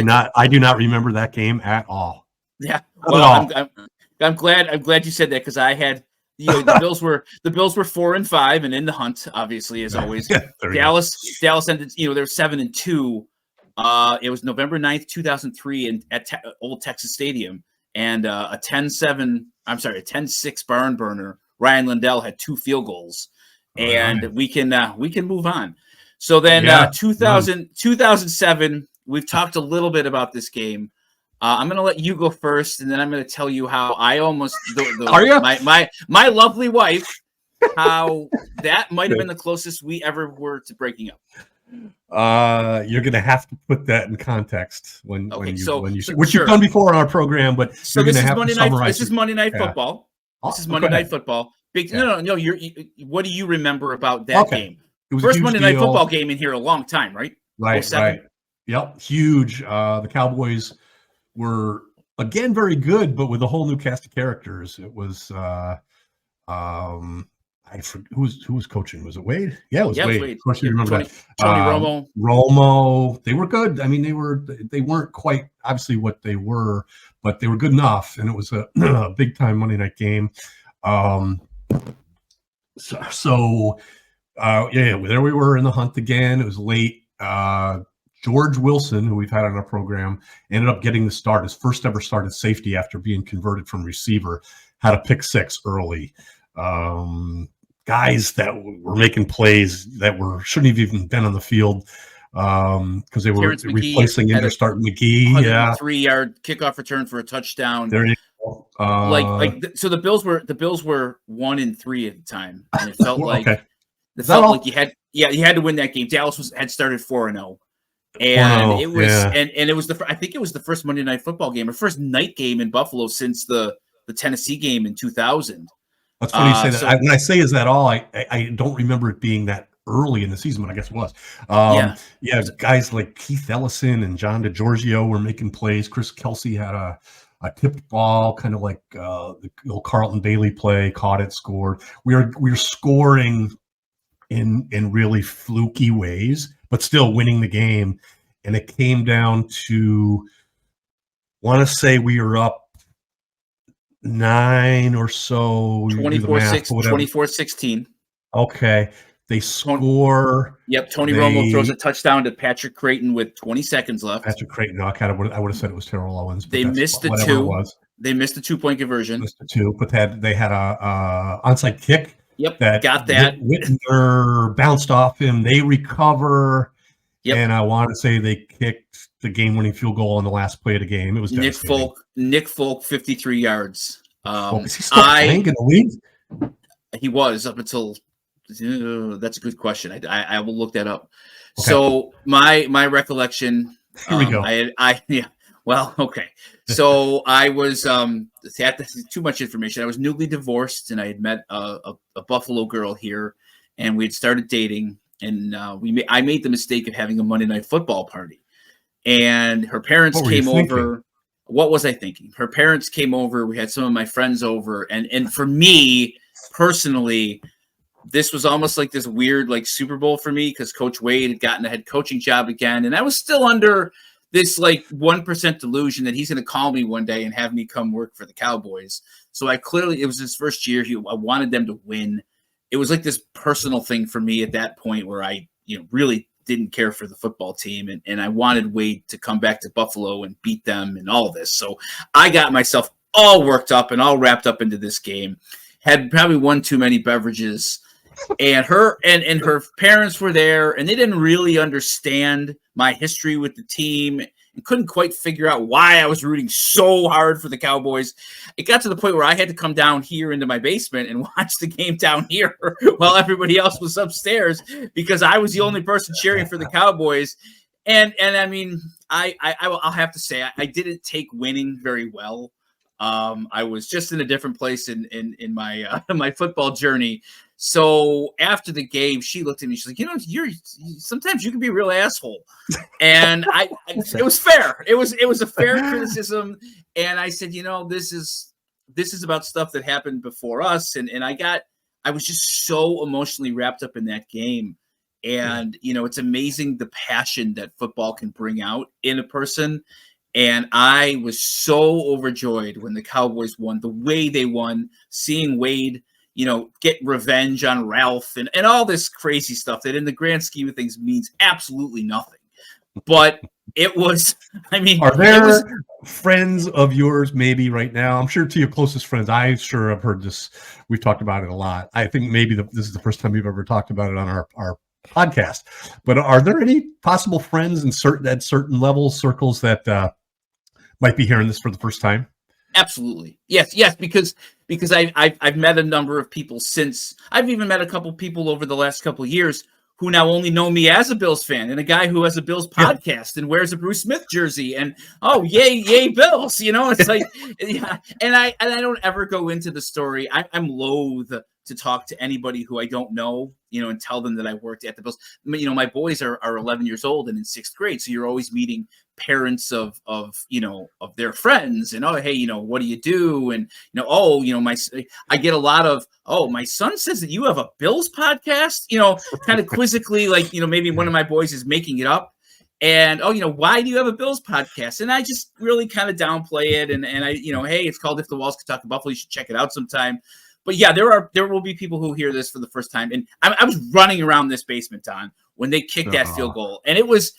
do not remember that game at all. Yeah. Well, I'm glad you said that, because I had the Bills were 4-5 and in the hunt, obviously, as always. Dallas ended, they were 7-2. It was November 9th, 2003 at Old Texas Stadium. And a 10-6 barn burner. Ryan Lindell had 2 field goals, and we can move on. So then 2007, we've talked a little bit about this game. I'm going to let you go first, and then I'm going to tell you how I almost my lovely wife, how that might have been the closest we ever were to breaking up. You're gonna have to put that in context which you've done before on our program, but so you're this gonna is have Monday to night. summarize. This is Monday Night Football. This is Monday Night Football. No. What do you remember about that game? It was first Monday Night Football game in here a long time, right? Right. Yep, huge. The Cowboys were again very good, but with a whole new cast of characters. It was who was coaching? Was it Wade? Yeah, it was Yeah, it was Wade. Wade. Of course, you Yep, remember Tony that. Romo. Romo, they were good. I mean, they weren't quite obviously what they were, but they were good enough, and it was a, a big time Monday night game. Um, yeah, there we were in the hunt again. It was late. George Wilson, who we've had on our program, ended up getting the start, his first ever start at safety after being converted from receiver, had a pick six early. Guys that were making plays that shouldn't have even been on the field because they were Terrence McGee replacing had a Start McGee. Yeah, 103-yard kickoff return for a touchdown. there you go. So the Bills were 1-3 at the time, and it felt like okay. You had to win that game. Dallas had started 4-0. And 4-0, it was, yeah. and it was I think it was the first Monday Night Football game or first night game in Buffalo since the Tennessee game in 2000. That's funny you say that. When I say is that all, I don't remember it being that early in the season, but I guess it was. Yeah, guys like Keith Ellison and John DeGiorgio were making plays. Chris Kelsey had a tipped ball, kind of like the old Carlton Bailey play, caught it, scored. We were scoring in really fluky ways, but still winning the game. And it came down to, want to say we were up 9 or so. 24-16. Okay. They score. Yep. Tony Romo throws a touchdown to Patrick Creighton with 20 seconds left. Patrick Creighton. No, I would have said it was Terrell Owens. They missed the 2. They missed the 2-point conversion. Missed the 2, but they had a onside kick. Yep. Got that. Whitner bounced off him. They recover. Yep. And I want to say they kicked the game-winning field goal on the last play of the game. It was Nick Folk, 53 yards. Is he still playing in the league? He was up until. That's a good question. I will look that up. Okay. So my recollection. Here we go. Well, okay. So I was too much information. I was newly divorced, and I had met a Buffalo girl here, and we had started dating. And I made the mistake of having a Monday Night Football party, and her parents came over. What was I thinking? Her parents came over. We had some of my friends over, and for me personally, this was almost like this weird like Super Bowl for me because Coach Wade had gotten a head coaching job again, and I was still under this like 1% delusion that he's going to call me one day and have me come work for the Cowboys. So it was his first year. I wanted them to win. It was like this personal thing for me at that point where I, really didn't care for the football team. And I wanted Wade to come back to Buffalo and beat them and all of this. So I got myself all worked up and all wrapped up into this game, had probably one too many beverages, and her parents were there, and they didn't really understand my history with the team and couldn't quite figure out why I was rooting so hard for the Cowboys. It got to the point where I had to come down here into my basement and watch the game down here while everybody else was upstairs because I was the only person cheering for the Cowboys. And I mean, I'll have to say I didn't take winning very well. I was just in a different place in my my football journey. So after the game, she looked at me. She's like, sometimes you can be a real asshole, and it was fair. It was a fair criticism, and I said, this is about stuff that happened before us, and I was just so emotionally wrapped up in that game, and it's amazing the passion that football can bring out in a person. And I was so overjoyed when the Cowboys won, the way they won, seeing Wade, get revenge on Ralph and all this crazy stuff that in the grand scheme of things means absolutely nothing. But it was, are there friends of yours maybe right now? I'm sure to your closest friends, I sure have heard this. We've talked about it a lot. I think maybe this is the first time we've ever talked about it on our podcast. But are there any possible friends at certain levels, circles that might be hearing this for the first time? Absolutely. Yes, because I've met a number of people since. I've even met a couple people over the last couple of years who now only know me as a Bills fan, and a guy who has a Bills podcast and wears a Bruce Smith jersey, and yay Bills, it's like, yeah. And I don't ever go into the story. I'm loath to talk to anybody who I don't know, and tell them that I worked at the Bills. My boys are 11 years old and in 6th grade. So you're always meeting parents of their friends and, oh, hey, what do you do? And, I get a lot of, oh, my son says that you have a Bills podcast, kind of quizzically, like, maybe one of my boys is making it up. And, why do you have a Bills podcast? And I just really kind of downplay it. And I, hey, it's called If the Walls Could Talk to Buffalo. You should check it out sometime. But yeah, there will be people who hear this for the first time. And I was running around this basement, Don, when they kicked that field goal. And it was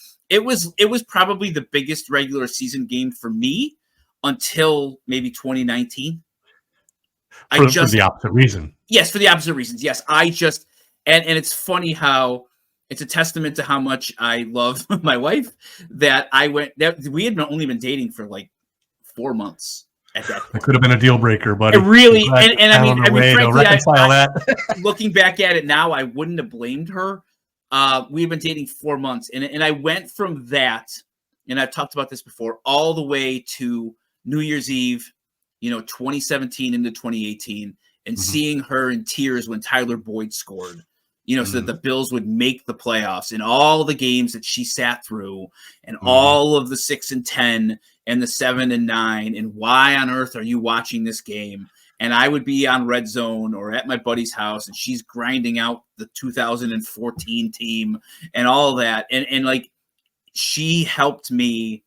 probably the biggest regular season game for me until maybe 2019. For the opposite reason. Yes, for the opposite reasons. Yes, and it's funny how it's a testament to how much I love my wife that we had only been dating for like 4 months. It could have been a deal breaker, but it really, and I mean, frankly, looking back at it now, I wouldn't have blamed her. We've been dating 4 months, and I went from that, and I've talked about this before, all the way to New Year's Eve, 2017 into 2018, and seeing her in tears when Tyler Boyd scored. So that the Bills would make the playoffs, and all the games that she sat through, and all of the 6-10 and the 7-9, and why on earth are you watching this game? And I would be on Red Zone or at my buddy's house, and she's grinding out the 2014 team and all of that. And like, she helped me,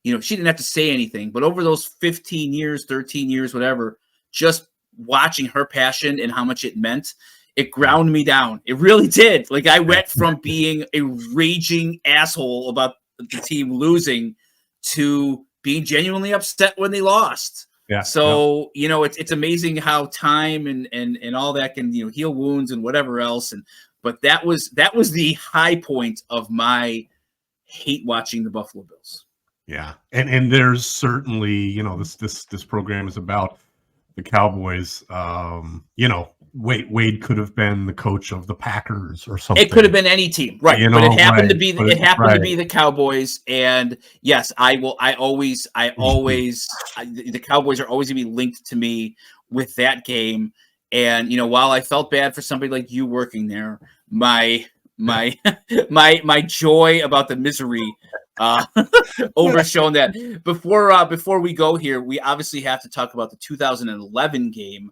she didn't have to say anything, but over those 15 years, 13 years, whatever, just watching her passion and how much it meant, it ground me down. It really did. Like, I went from being a raging asshole about the team losing to being genuinely upset when they lost. Yeah. So, it's amazing how time and all that can, heal wounds and whatever else. But that was the high point of my hate watching the Buffalo Bills. Yeah. And there's certainly, this program is about the Cowboys. Wade could have been the coach of the Packers or something. It could have been any team, right? But it happened to be to be the Cowboys. And yes, the Cowboys are always going to be linked to me with that game. And while I felt bad for somebody like you working there, my my joy about the misery overshone that. Before we go here, we obviously have to talk about the 2011 game.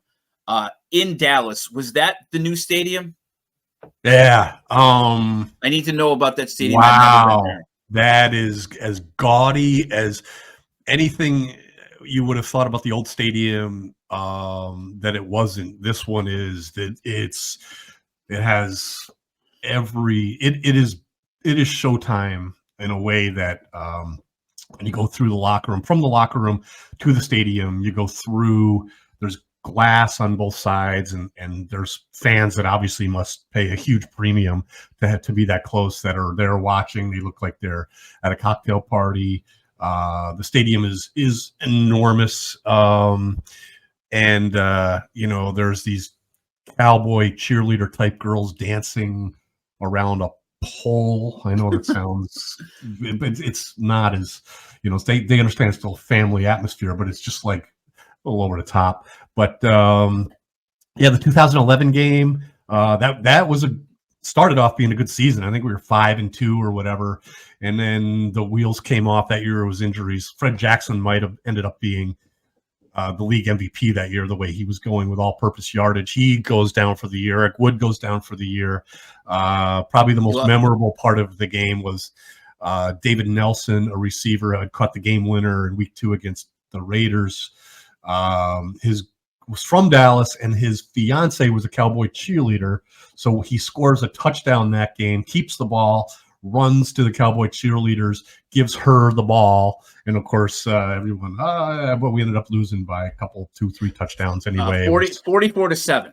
In Dallas. Was that the new stadium? Yeah. I need to know about that stadium. Wow. That is as gaudy as anything you would have thought about the old stadium, that it wasn't. This one is that it has it is Showtime in a way that when you go through the locker room, from the locker room to the stadium, you go through, there's glass on both sides, and there's fans that obviously must pay a huge premium to be that close, that are there watching. They look like they're at a cocktail party. The stadium is enormous, and there's these cowboy cheerleader type girls dancing around a pole. I know that sounds, but it's not as, they understand it's still a family atmosphere, but it's just like a little over the top. But the 2011 game, that started off being a good season. I think we were 5-2 or whatever, and then the wheels came off that year. It was injuries. Fred Jackson might have ended up being the league MVP that year, the way he was going with all-purpose yardage. He goes down for the year. Eric Wood goes down for the year. Probably the most memorable part of the game was David Nelson, a receiver, had caught the game winner in week 2 against the Raiders. Was from Dallas, and his fiance was a Cowboy cheerleader. So he scores a touchdown that game, keeps the ball, runs to the Cowboy cheerleaders, gives her the ball. And of course, everyone, but we ended up losing by a couple, 2-3 touchdowns anyway. 44-7.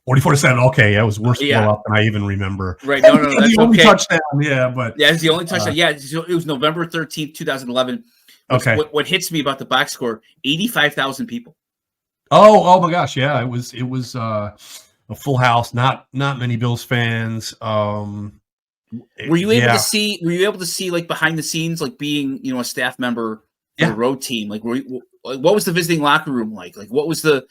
44-7. Okay. It was worse blowout than I even remember. Right. No, that's the only okay. touchdown. Yeah. But it's the only touchdown. It was November 13th, 2011. Okay. What hits me about the box score, 85,000 people. Oh my gosh. Yeah. It was a full house. Not many Bills fans. Were you able to see like behind the scenes, like being, a staff member for the road team? Like, what was the visiting locker room like? Like, what was it?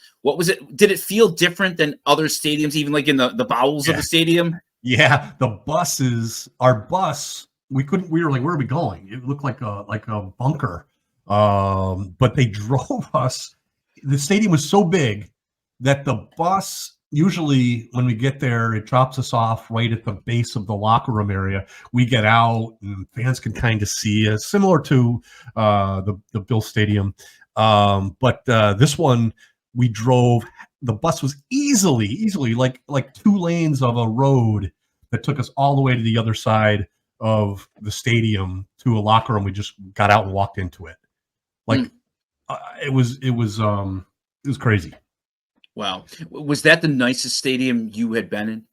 Did it feel different than other stadiums, even like in the bowels of the stadium? Yeah, our bus, we were like, where are we going? It looked like a bunker. But they drove us. The stadium was so big that the bus, usually when we get there, it drops us off right at the base of the locker room area. We get out and fans can kind of see us, similar to the Bill Stadium. But this one, we drove. The bus was easily like 2 lanes of a road that took us all the way to the other side of the stadium to a locker room. We just got out and walked into it. Like it was crazy. Wow. Was that the nicest stadium you had been in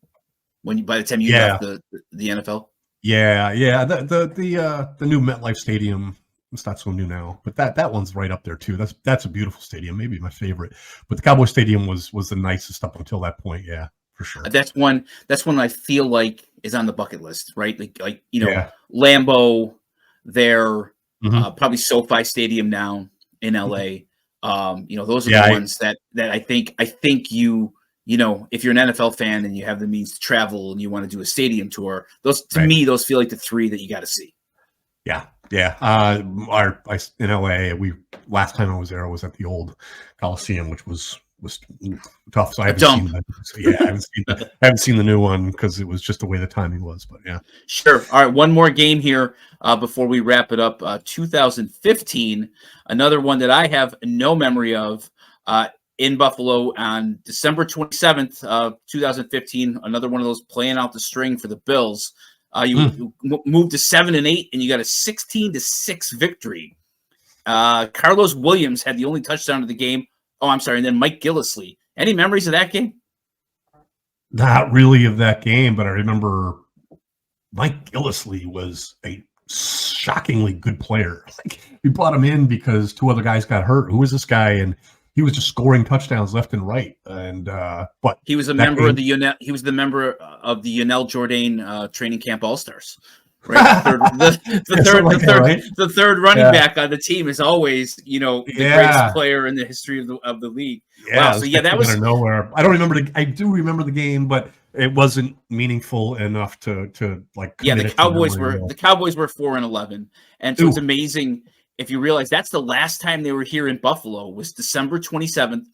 by the time you left the NFL? Yeah. The new MetLife Stadium, it's not so new now, but that one's right up there too. That's a beautiful stadium, maybe my favorite. But the Cowboy Stadium was the nicest up until that point. Yeah, for sure. That's one I feel like is on the bucket list, right? Like Lambeau there, probably SoFi Stadium now in LA. Those are the ones that I think if you're an NFL fan and you have the means to travel and you want to do a stadium tour, those feel like the 3 that you got to see. Yeah. In LA, last time I was there, I was at the old Coliseum, which was tough. So I haven't seen that. So I haven't seen the new one because it was just the way the timing was. But yeah, sure. All right, one more game here before we wrap it up. 2015, another one that I have no memory of. In Buffalo on December 27th, 2015, another one of those playing out the string for the Bills. You moved to 7-8, and you got a 16-6 victory. Carlos Williams had the only touchdown of the game. Oh, I'm sorry. And then Mike Gillislee. Any memories of that game? Not really of that game, but I remember Mike Gillislee was a shockingly good player. Like, we brought him in because 2 other guys got hurt. Who was this guy? And he was just scoring touchdowns left and right. And but he was a member of the Yonel Jourdain training camp All-Stars. Right, the third running back on the team is always, the greatest player in the history of the league. Yeah, wow, so that was out of nowhere. I don't remember I do remember the game, but it wasn't meaningful enough to like. The Cowboys were 4-11, and so it's amazing if you realize that's the last time they were here in Buffalo was December 27th,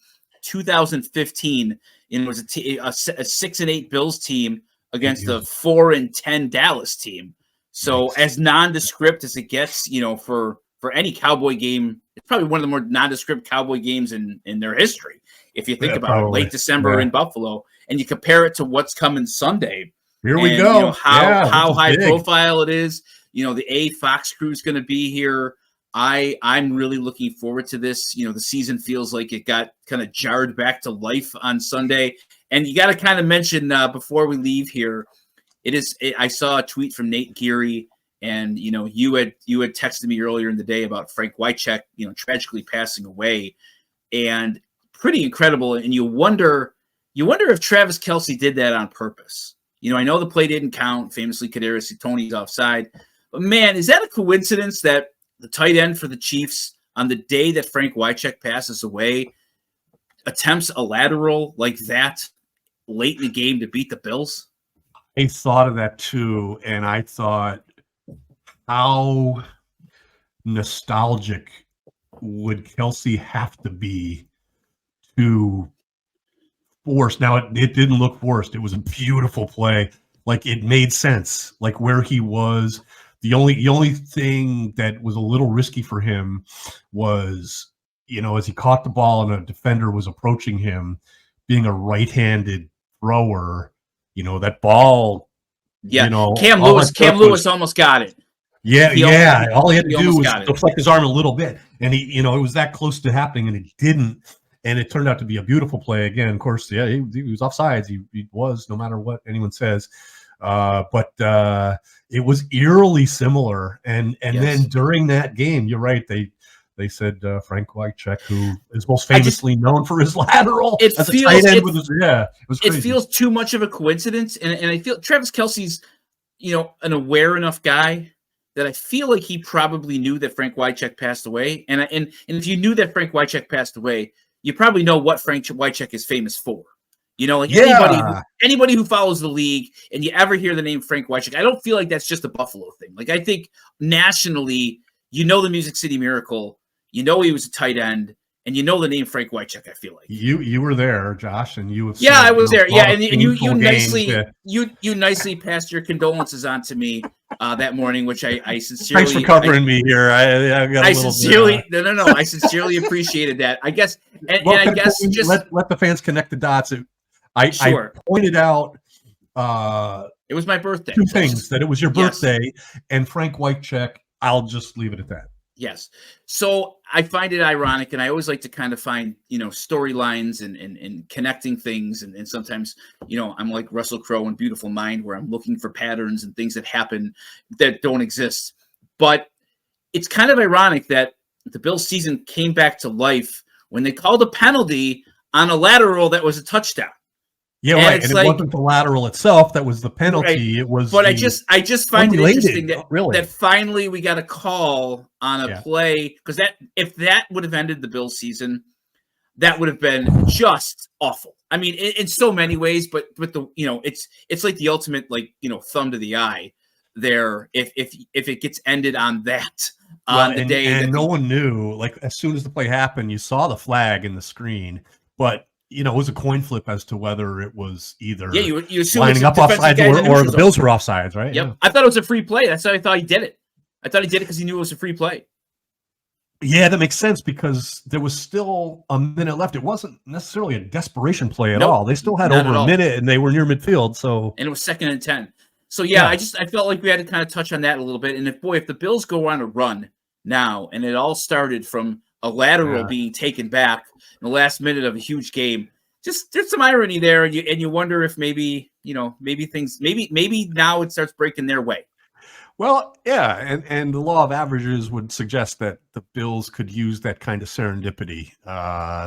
2015, and it was a 6-8 Bills team against a 4-10 Dallas team. So as nondescript as it gets, for any Cowboy game, it's probably one of the more nondescript Cowboy games in their history. If you think about it, late December in Buffalo, and you compare it to what's coming Sunday. Here we go. How high profile it is. The Fox crew is going to be here. I'm really looking forward to this. The season feels like it got kind of jarred back to life on Sunday. And you got to kind of mention before we leave here, I saw a tweet from Nate Geary, and you had texted me earlier in the day about Frank Wycheck, tragically passing away, and pretty incredible. And you wonder if Travis Kelce did that on purpose. I know the play didn't count. Famously, Kadarius Toney's offside, but man, is that a coincidence that the tight end for the Chiefs on the day that Frank Wycheck passes away attempts a lateral like that late in the game to beat the Bills? I thought of that too, and I thought, how nostalgic would Kelce have to be to force? Now, it didn't look forced. It was a beautiful play. Like, it made sense. Like, where he was, the only thing that was a little risky for him was, as he caught the ball and a defender was approaching him, being a right-handed thrower. That ball. Yeah, Cam Lewis almost got it. Yeah. All he had to do was flex his arm a little bit, and he, it was that close to happening, and it didn't. And it turned out to be a beautiful play. Again, of course, he was offsides. He was, no matter what anyone says. But it was eerily similar. And then during that game, you're right. They said Frank Wycheck, who is most famously known for his lateral. It feels too much of a coincidence, and I feel Travis Kelce's, an aware enough guy that I feel like he probably knew that Frank Wycheck passed away. And if you knew that Frank Wycheck passed away, you probably know what Frank Wycheck is famous for. You know, like anybody who follows the league and you ever hear the name Frank Wycheck, I don't feel like that's just a Buffalo thing. Like, I think nationally, you know the Music City Miracle, you know he was a tight end, and you know the name Frank Wycheck. I feel like you were there, Josh, and you have I was there. Yeah, and you nicely passed your condolences on to me that morning, which I sincerely. Thanks for covering me here. I got a little sincerely bit, no. I sincerely appreciated that. I guess, and I guess just let the fans connect the dots. I pointed out it was my birthday. Two things, that it was your birthday and Frank Wycheck. I'll just leave it at that. Yes. So I find it ironic, and I always like to kind of find, storylines and connecting things. And sometimes, I'm like Russell Crowe in Beautiful Mind, where I'm looking for patterns and things that happen that don't exist. But it's kind of ironic that the Bills season came back to life when they called a penalty on a lateral that was a touchdown. Yeah, right. And it wasn't the lateral itself that was the penalty. Right. It was. But I just find it interesting that finally we got a call on a play, because if that would have ended the Bills season, that would have been just awful. I mean, in so many ways, but the it's like the ultimate thumb to the eye there. If it gets ended on that the day, and no one knew. Like, as soon as the play happened, you saw the flag in the screen, but. It was a coin flip as to whether it was either you lining up offsides or the Bills were offsides, right? Yep. Yeah. I thought it was a free play. That's how I thought he did it. I thought he did it because he knew it was a free play. Yeah, that makes sense, because there was still a minute left. It wasn't necessarily a desperation play at all. They still had over a minute, and they were near midfield. And it was 2nd and 10. So I felt like we had to kind of touch on that a little bit. And if the Bills go on a run now, and it all started from a lateral being taken back in the last minute of a huge game. Just there's some irony there, and you wonder if maybe maybe now it starts breaking their way. Well, yeah, and the law of averages would suggest that the Bills could use that kind of serendipity.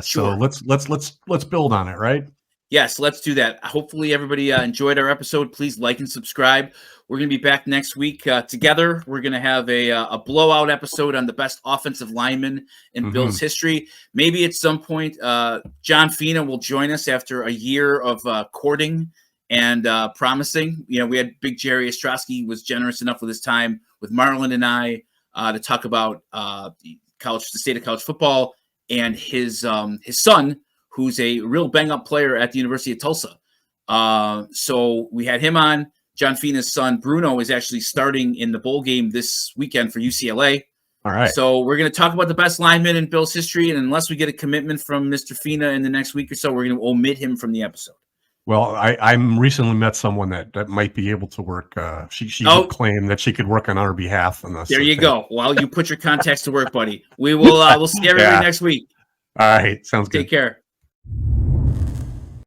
So let's build on it, right? Yes, let's do that. Hopefully everybody enjoyed our episode. Please like and subscribe. We're going to be back next week together. We're going to have a blowout episode on the best offensive lineman in Bills history. Maybe at some point, John Fina will join us after a year of courting and promising. We had Big Jerry Ostrowski was generous enough with his time with Marlon and I to talk about the state of college football, and his son, who's a real bang-up player at the University of Tulsa. So we had him on. John Fina's son, Bruno, is actually starting in the bowl game this weekend for UCLA. All right. So we're going to talk about the best lineman in Bills history, and unless we get a commitment from Mr. Fina in the next week or so, we're going to omit him from the episode. Well, I recently met someone that might be able to work. She claimed that she could work on our behalf. There you go. Well, you put your contacts to work, buddy. We'll see everybody next week. All right. Sounds good. Take care.